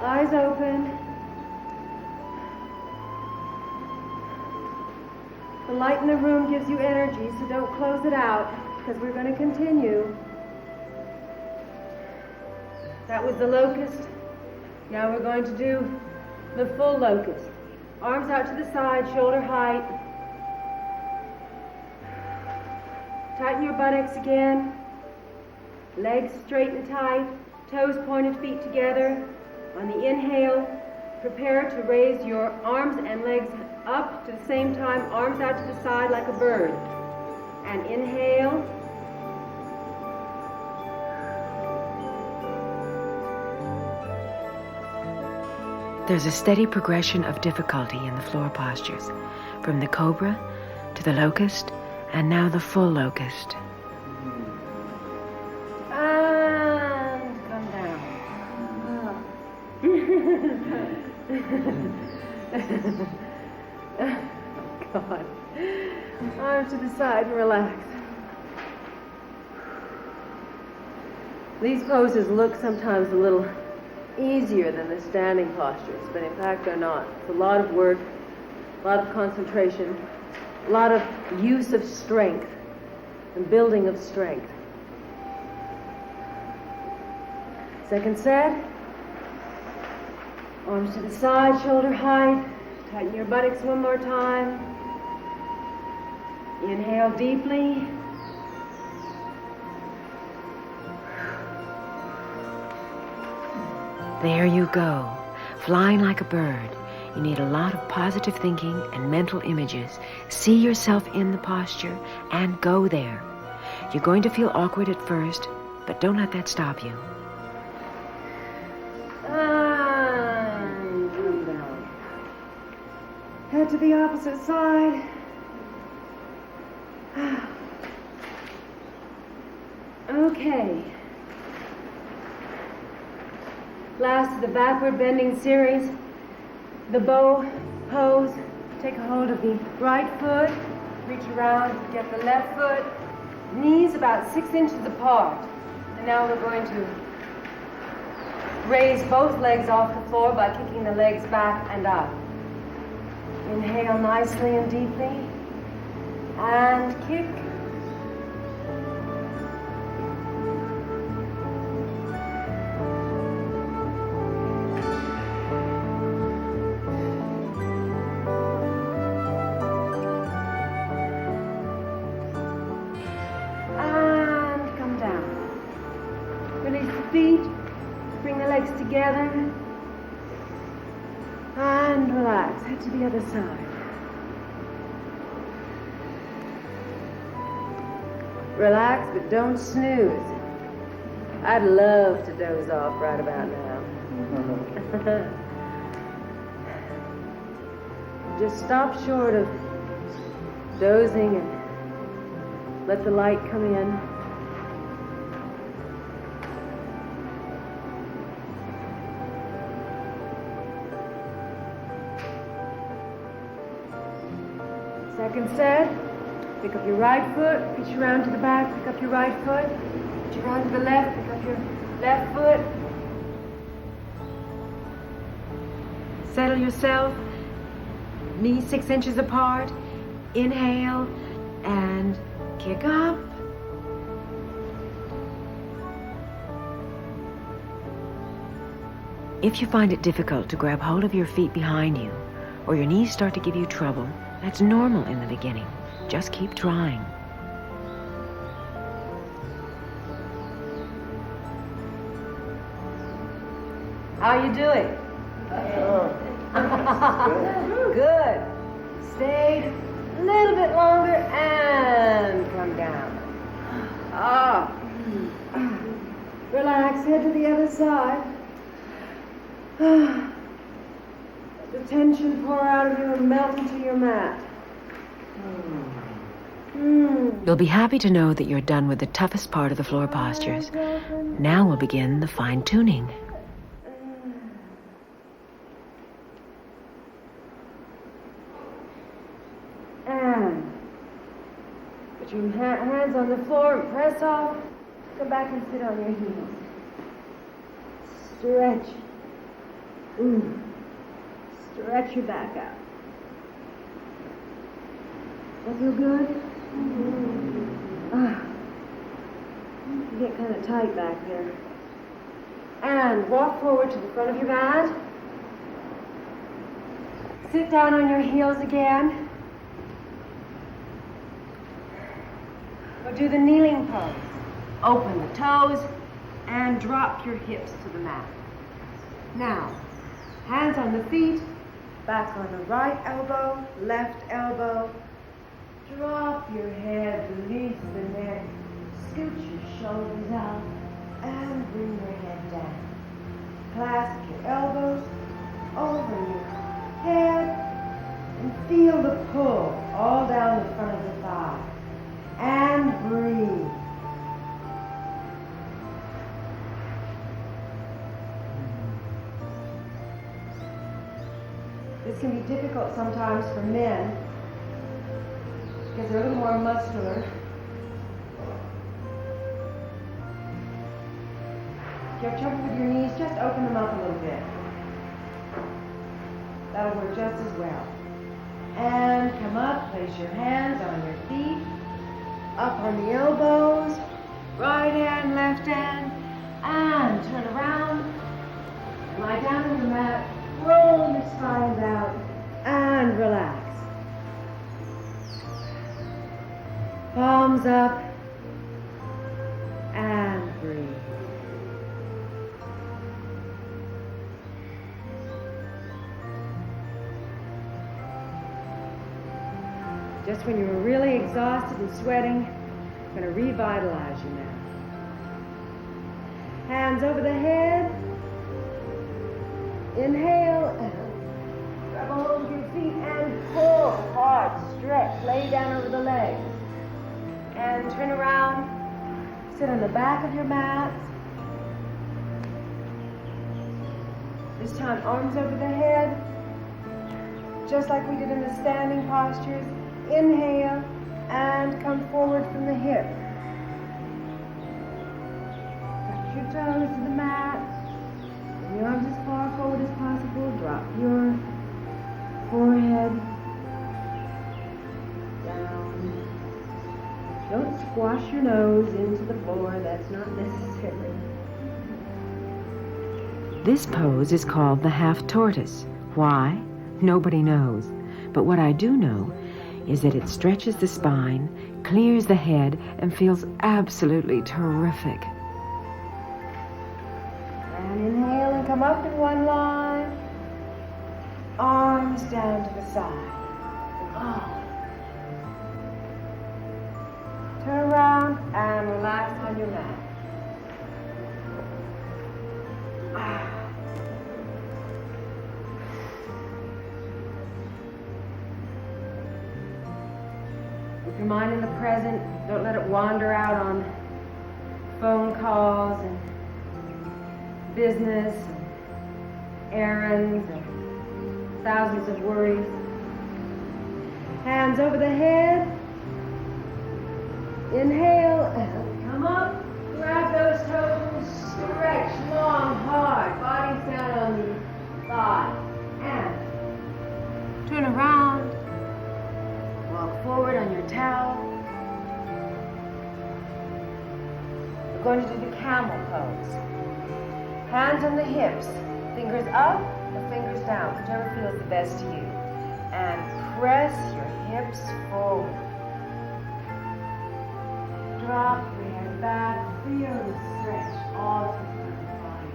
Eyes open. The light in the room gives you energy, so don't close it out, because we're going to continue. That was the locust. Now we're going to do the full locust. Arms out to the side, shoulder height. Tighten your buttocks again. Legs straight and tight. Toes pointed, feet together. On the inhale, prepare to raise your arms and legs up to the same time, arms out to the side like a bird. And inhale. There's a steady progression of difficulty in the floor postures, from the cobra to the locust, and now the full locust. And come down. God. Arms to the side and relax. These poses look sometimes a little easier than the standing postures, but in fact they're not. It's a lot of work, a lot of concentration. A lot of use of strength and building of strength. Second set. Arms to the side, shoulder height. Tighten your buttocks one more time. Inhale deeply. There you go, flying like a bird. You need a lot of positive thinking and mental images. See yourself in the posture and go there. You're going to feel awkward at first, but don't let that stop you. And come down. Head to the opposite side. Okay. Last of the backward bending series. The bow pose. Take a hold of the right foot. Reach around, get the left foot. Knees about 6 inches apart. And now we're going to raise both legs off the floor by kicking the legs back and up. Inhale nicely and deeply. And kick. And come down. Release the feet. Bring the legs together. And relax. Head to the other side. Relax, but don't snooze. I'd love to doze off right about now. Just stop short of dozing and let the light come in. Second set. Pick up your right foot, reach around to the back, pick up your right foot, reach around to the left, pick up your left foot. Settle yourself, knees 6 inches apart. Inhale and kick up. If you find it difficult to grab hold of your feet behind you, or your knees start to give you trouble, that's normal in the beginning. Just keep trying. How you doing? Good. Stay a little bit longer and come down. Relax, head to the other side. Let the tension pour out of you and melt into your mat. You'll be happy to know that you're done with the toughest part of the floor postures. Now we'll begin the fine-tuning. And put your hands on the floor and press off. Come back and sit on your heels. Stretch. Stretch your back out. That feel good? You get kind of tight back there. And walk forward to the front of your mat. Sit down on your heels again. Or do the kneeling pose. Open the toes and drop your hips to the mat. Now, hands on the feet, back on the right elbow, left elbow. Drop your head, release the neck, scoot your shoulders out, and bring your head down. Clasp your elbows over your head, and feel the pull all down the front of the thigh. And breathe. This can be difficult sometimes for men, because they're a little more muscular. If you have trouble with your knees, just open them up a little bit. That'll work just as well. And come up, place your hands on your feet, up on the elbows, right hand, left hand, and turn around. Lie down on the mat, roll your spines out, and relax. Palms up, and breathe. Just when you were really exhausted and sweating, I'm going to revitalize you now. Hands over the head. Inhale. Grab a hold of your feet and pull hard. Stretch. Lay down over the legs. And turn around. Sit on the back of your mat. This time, arms over the head. Just like we did in the standing postures. Inhale and come forward from the hip. Touch your toes to the mat. Bring your arms as far forward as possible. Drop your forehead down. Don't squash your nose into the floor. That's not necessary. This pose is called the half tortoise. Why? Nobody knows. But what I do know is that it stretches the spine, clears the head, and feels absolutely terrific. And inhale and come up in one line. Arms down to the side. Turn around and relax on your mat. Keep your mind in the present. Don't let it wander out on phone calls and business and errands and thousands of worries. Hands over the head. Inhale. Come up. Grab those toes. Stretch long, hard. Body's down on the thigh. And turn around. Walk forward on your towel. We're going to do the camel pose. Hands on the hips, fingers up or fingers down, whichever feels the best to you. And press your hips forward. Drop your head back, feel the stretch all through the body.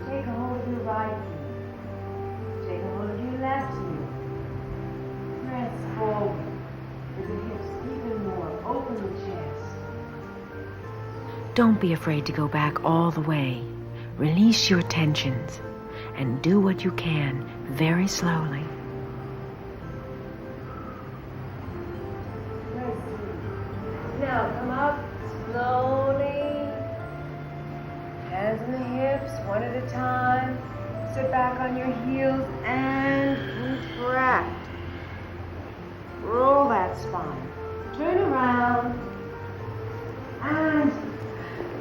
Take a hold of your right knee. Take a hold of your left knee. Press forward with the hips even more. Open the chest. Don't be afraid to go back all the way. Release your tensions and do what you can very slowly. Now come up slowly. Hands on the hips, one at a time. Sit back on your heels and contract. Roll that spine. Turn around and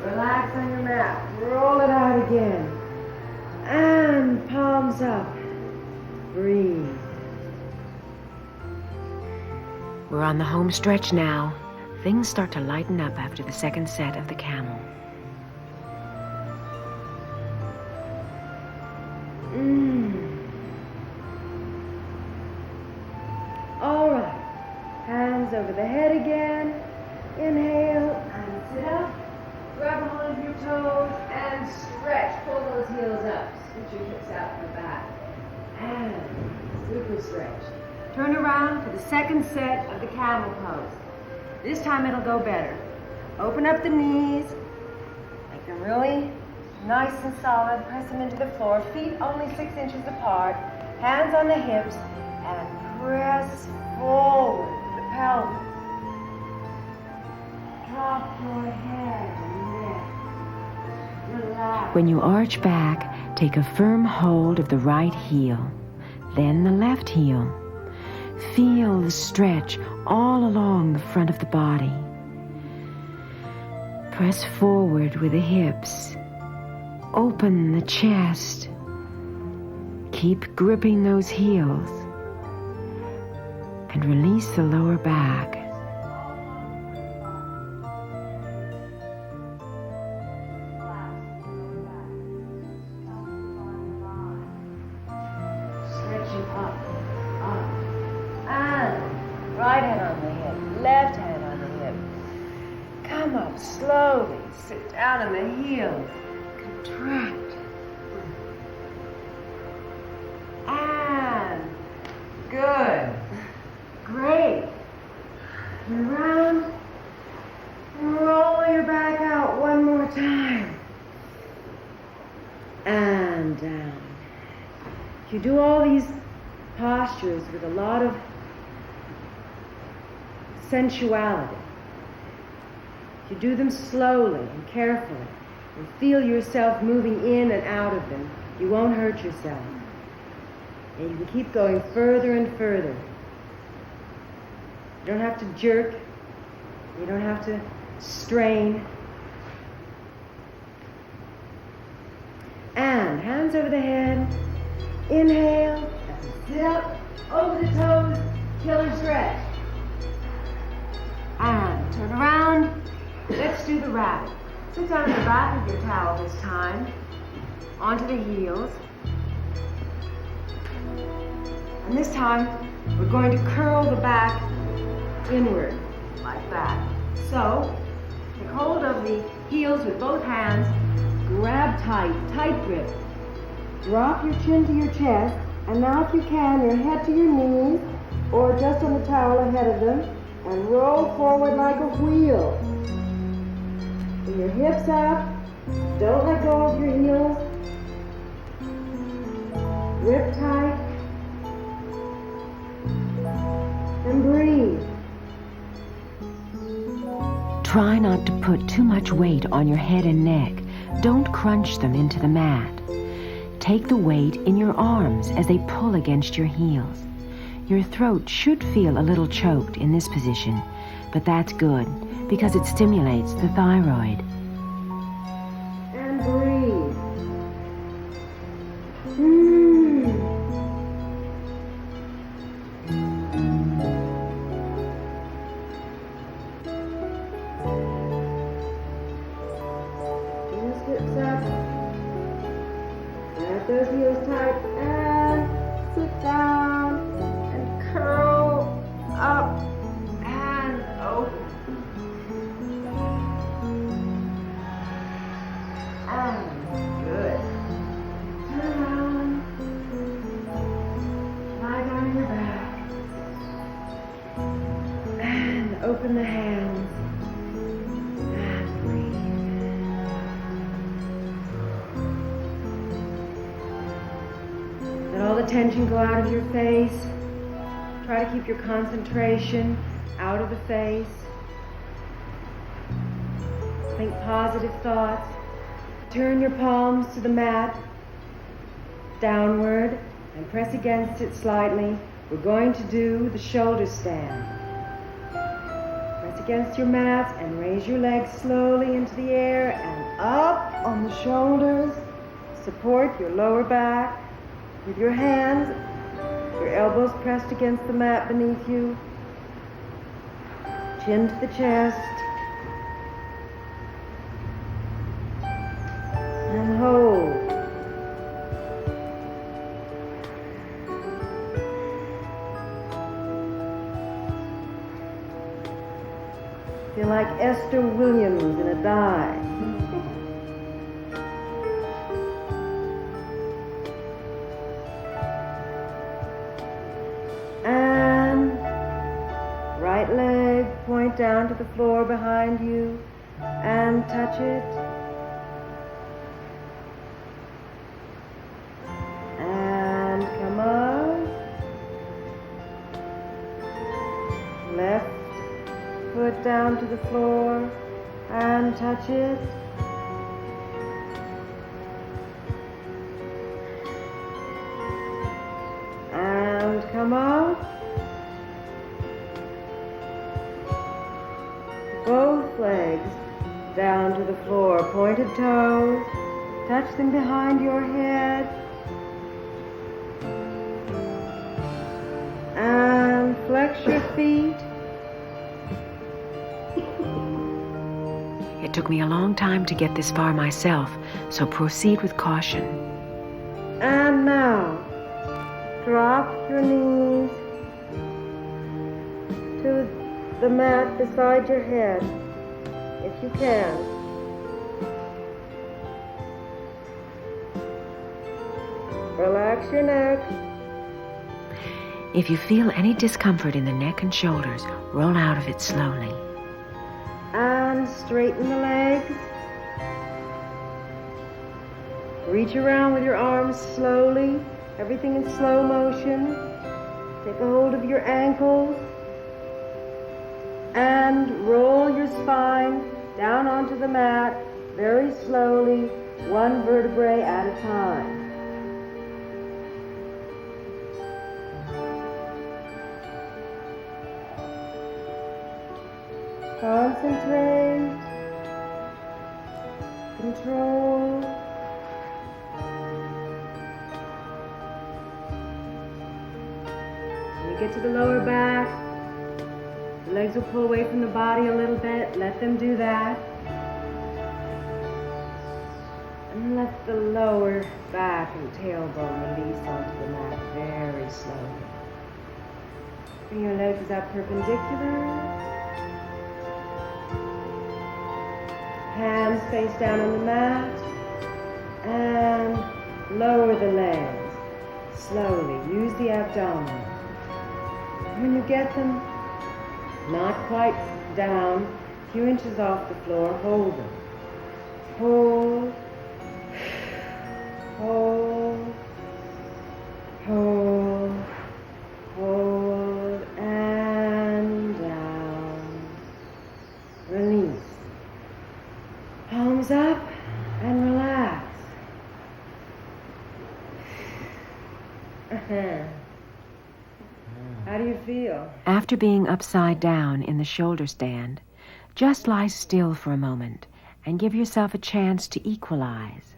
relax on your mat. Roll it out again. And palms up. Breathe. We're on the home stretch now. Things start to lighten up after the second set of the camel. All right. Hands over the head again. Inhale and sit up. Grab a hold of your toes and stretch. Pull those heels up. Scoot your hips out to the back. And super stretch. Turn around for the second set of the camel pose. This time it'll go better. Open up the knees. Make them really nice and solid. Press them into the floor. Feet only 6 inches apart. Hands on the hips. And press forward with the pelvis. Drop your head and neck. Relax. When you arch back, take a firm hold of the right heel, then the left heel. Feel the stretch all along the front of the body. Press forward with the hips. Open the chest. Keep gripping those heels. and release the lower back. Stretching up, and right hand on the hip, left hand on the hip. Come up slowly, sit down on the heels, contract. And good, great. Turn around, and roll your back out one more time. And down. You do all these postures with a lot of sensuality. You do them slowly and carefully, and feel yourself moving in and out of them. You won't hurt yourself. And you can keep going further and further. You don't have to jerk. You don't have to strain. And hands over the head. Inhale. Sit up over the toes. Killer stretch. And turn around. Let's do the rabbit. Sit down on the back of your towel this time. Onto the heels. And this time, we're going to curl the back inward, like that. So, take hold of the heels with both hands, grab tight grip. Drop your chin to your chest, and now if you can, your head to your knees, or just on the towel ahead of them, and roll forward like a wheel. Bring your hips up, don't let go of your heels. Grip tight. And breathe. Try not to put too much weight on your head and neck. Don't crunch them into the mat. Take the weight in your arms as they pull against your heels. Your throat should feel a little choked in this position, but that's good because it stimulates the thyroid. And breathe. Those heels tight and sit down and curl up and open. And good. Turn around. Lie down on your back. And open the hands. And breathe. Let all the tension go out of your face. Try to keep your concentration out of the face. Think positive thoughts. Turn your palms to the mat, downward, and press against it slightly. We're going to do the shoulder stand. Press against your mat and raise your legs slowly into the air and up on the shoulders. Support your lower back with your hands, your elbows pressed against the mat beneath you. Chin to the chest. And hold. Feel like Esther Williams in a dive. And right leg point down to the floor behind you and touch it. And come up. Left foot down to the floor and touch it. And come up. Both legs down to the floor, pointed toes. Touch them behind your head. And Flex your feet. It took me a long time to get this far myself, so proceed with caution. And now, drop your knees to the mat beside your head, if you can. Relax your neck. If you feel any discomfort in the neck and shoulders, roll out of it slowly. And straighten the legs. Reach around with your arms slowly, everything in slow motion. Take a hold of your ankles and roll your spine down onto the mat very slowly, one vertebrae at a time. Concentrate, control. When you get to the lower back, the legs will pull away from the body a little bit. Let them do that. And let the lower back and tailbone release onto the mat very slowly. Bring your legs up perpendicular. Hands face down on the mat, and lower the legs slowly. Use the abdomen. When you get them not quite down, a few inches off the floor, hold them. Hold, hold, hold, hold, and down. Release. Palms up and relax. How do you feel? After being upside down in the shoulder stand, just lie still for a moment and give yourself a chance to equalize.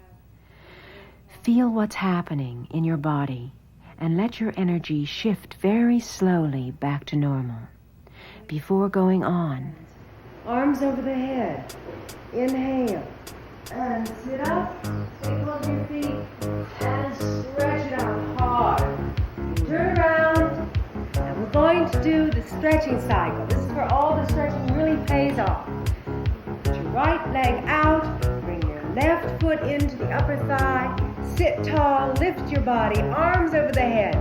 Feel what's happening in your body and let your energy shift very slowly back to normal. Before going on, Arms over the head. Inhale. And sit up. Take hold of your feet. And stretch it out hard. Turn around. And we're going to do the stretching cycle. This is where all the stretching really pays off. Put your right leg out. Bring your left foot into the upper thigh. Sit tall. Lift your body. Arms over the head.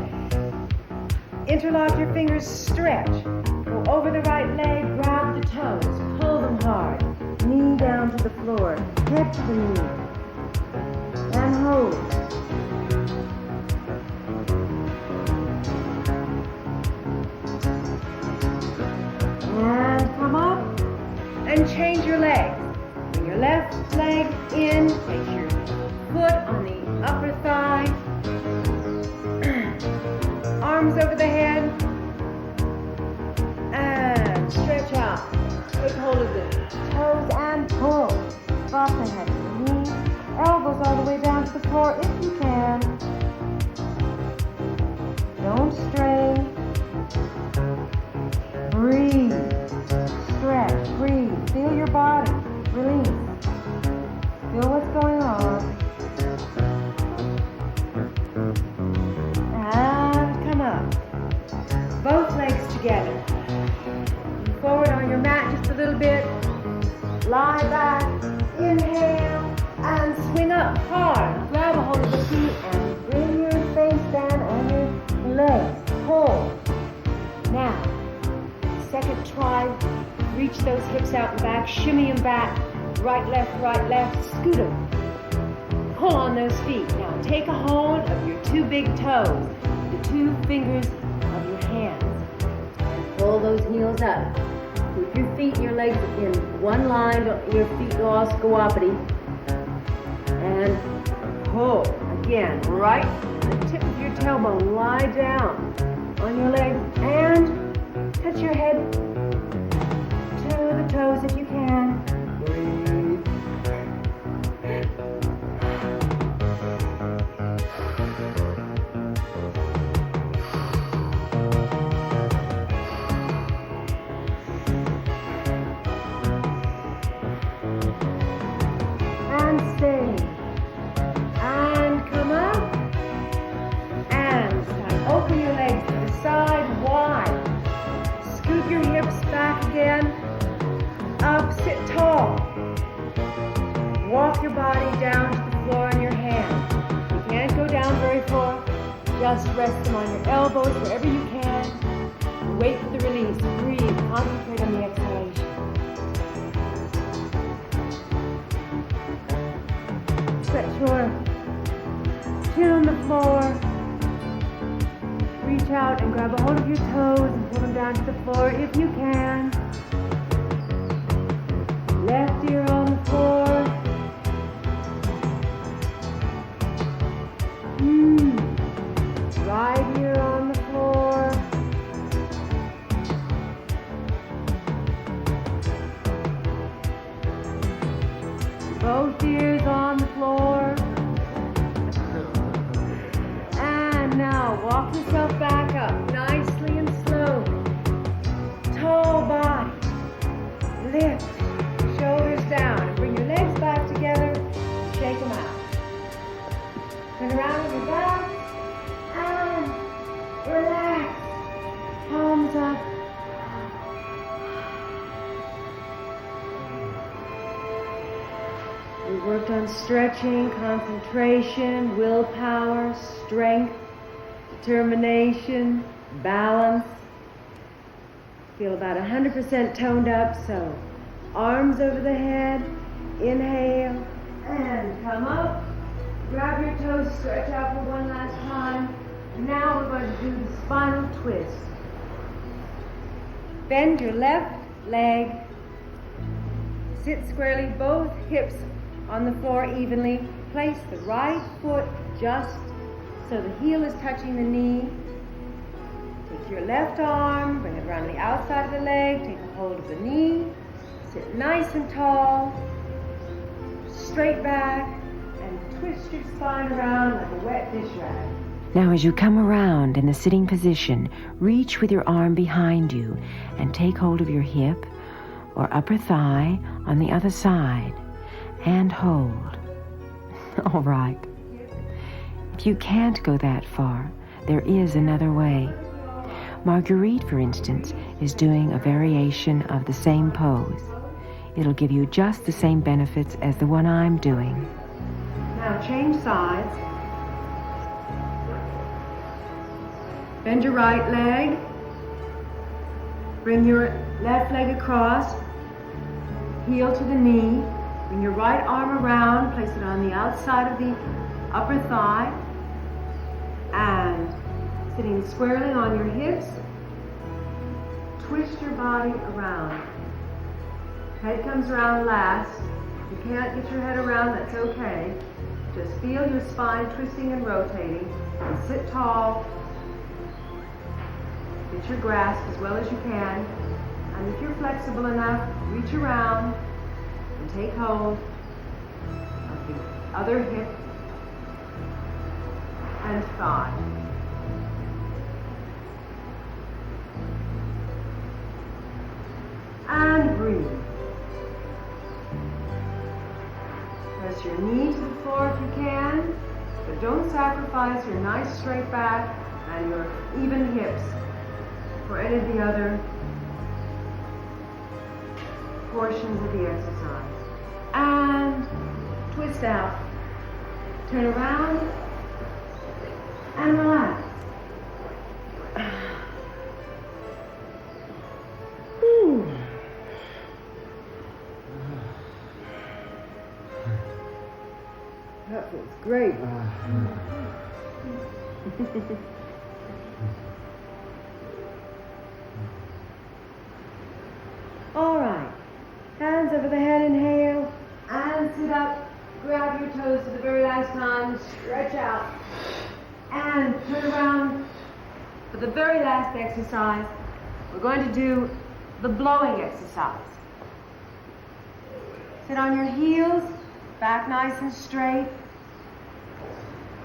Interlock your fingers. Stretch. Go over the right leg. Grab the toes. Pull them hard. Knee down to the floor. Head to the knee. And hold. And come up. And change your legs. Bring your left leg in. Take your foot on the upper thigh. Arms over the head. And stretch out. Take hold of the toes and pull. Drop the head to the knee. Elbows all the way down to the floor if you can. Don't strain. Breathe. Stretch. Breathe. Feel your body. Release. Feel what's going on. And come up. Both legs together. Forward on your mat just a little bit. Lie back. Inhale. And swing up hard. Grab a hold of the feet and bring your face down on your legs. Pull. Now, second try. Reach those hips out and back. Shimmy them back. Right, left. Scoot them. Pull on those feet. Now take a hold of your two big toes. The two fingers of your hands. And pull those heels up. Keep your feet and your legs in one line. Don't your feet go all squappity. And pull. Again, right the tip of your tailbone. Lie down on your leg and touch your head to the toes if you can. Breathe. again. Up, sit tall. Walk your body down to the floor on your hands. You can't go down very far. Just rest them on your elbows wherever you can. Wait for the release. Breathe. Concentrate on the exhalation. Set your chin on the floor. Reach out and grab a hold of your toes and pull them down to the floor if you can. Left ear on the floor. Right ear on the floor. Both ears on the floor. And now walk yourself back up nicely and slowly. Tall body. Lift. Shoulders down. And bring your legs back together. Shake them out. Turn around on your back. And relax. Palms up. We worked on stretching, concentration, willpower, strength, determination, balance. Feel about 100% toned up, so arms over the head, inhale, and come up. Grab your toes, stretch out for one last time. Now we're going to do the spinal twist. Bend your left leg. Sit squarely, both hips on the floor evenly. Place the right foot just so the heel is touching the knee. Take your left arm, bring it around the outside of the leg, take a hold of the knee. Sit nice and tall, straight back, and twist your spine around like a wet dish rag. Now as you come around in the sitting position, reach with your arm behind you and take hold of your hip or upper thigh on the other side and hold. All right. If you can't go that far, there is another way. Marguerite, for instance, is doing a variation of the same pose. It'll give you just the same benefits as the one I'm doing. Now change sides. Bend your right leg. Bring your left leg across. Heel to the knee. Bring your right arm around. Place it on the outside of the upper thigh. And sitting squarely on your hips. Twist your body around. Head comes around last. If you can't get your head around, that's okay. Just feel your spine twisting and rotating. And sit tall. Get your grasp as well as you can. And if you're flexible enough, reach around and take hold of the other hip and thigh. And breathe. Press your knee to the floor if you can, but don't sacrifice your nice straight back and your even hips for any of the other portions of the exercise. And twist out. Turn around and relax. Whew. That feels great. All right. Hands over the head, inhale. And sit up. Grab your toes for the very last time. Stretch out. And turn around. For the very last exercise, we're going to do the blowing exercise. Sit on your heels. Back nice and straight.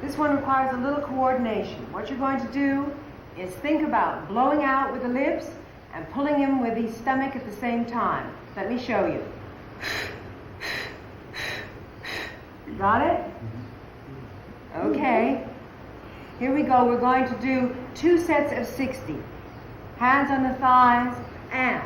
This one requires a little coordination. What you're going to do is think about blowing out with the lips and pulling in with the stomach at the same time. Let me show you. Got it? Okay. Here we go. We're going to do 2 sets of 60. Hands on the thighs and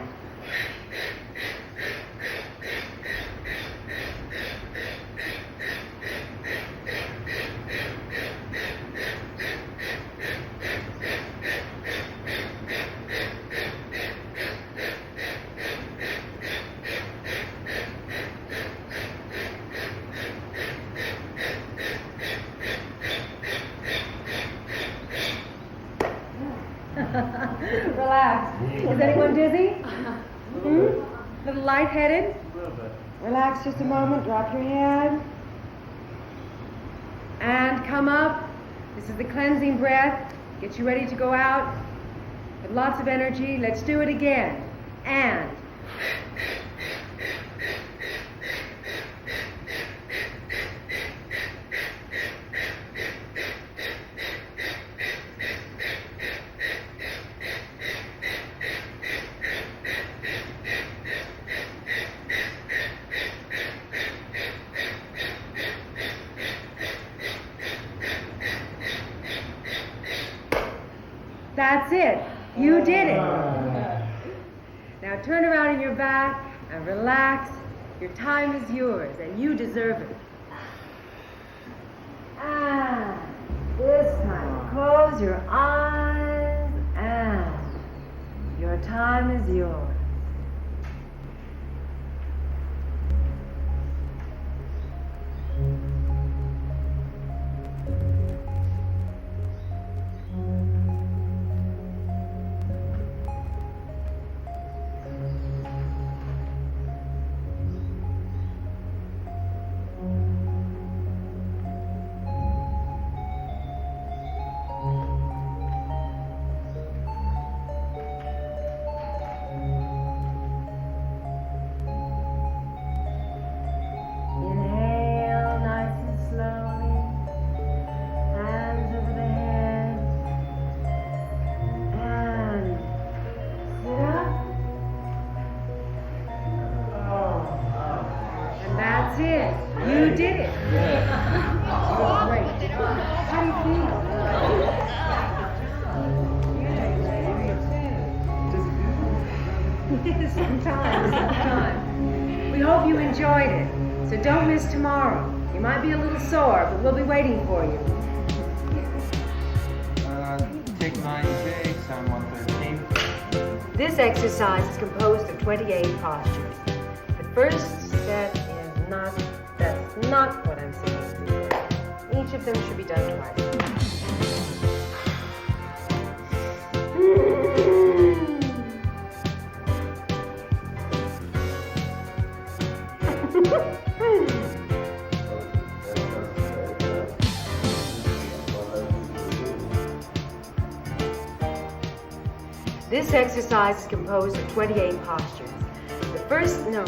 Is anyone dizzy? Hmm? A little lightheaded? A little bit. Relax just a moment, drop your head. And come up. This is the cleansing breath. Get you ready to go out with lots of energy. Let's do it again. And. That's it. You did it. Now turn around on your back and relax. Your time is yours and you deserve it. And this time, close your eyes and your time is yours. Inhale nice and slowly. Hands over the head. And sit up. And that's it. You did it. You were great. How do you feel? Sometimes. We hope you enjoyed it. So don't miss tomorrow. You might be a little sore, but we'll be waiting for you. Take 9J, Sound 113. This exercise is composed of 28 postures. The first set is that's not what I'm saying. Each of them should be done twice. This exercise is composed of 28 postures. The first, no.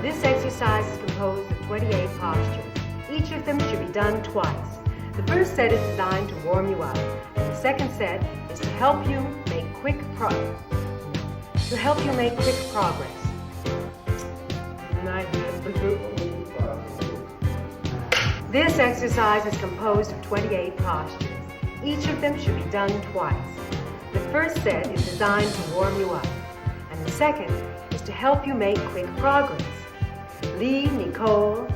This exercise is composed of 28 postures. Each of them should be done twice. The first set is designed to warm you up, and the second set is to help you make quick progress. This exercise is composed of 28 postures. Each of them should be done twice. The first set is designed to warm you up, and the second is to help you make quick progress. Lee, Nicole,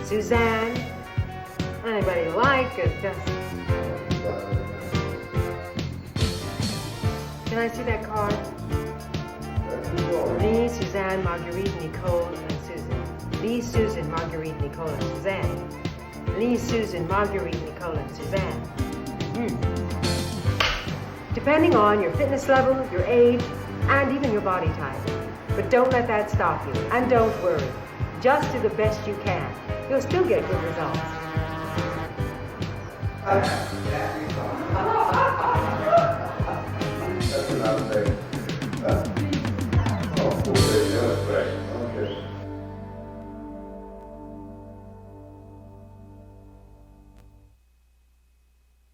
Suzanne, anybody you like, just... Can I see that card? Lee, Suzanne, Marguerite, Nicole, and Susan. Lee, Susan, Marguerite, Nicole, and Suzanne. Lee, Susan, Marguerite, Nicole, and Suzanne. Depending on your fitness level, your age, and even your body type. But don't let that stop you. And don't worry. Just do the best you can. You'll still get good results.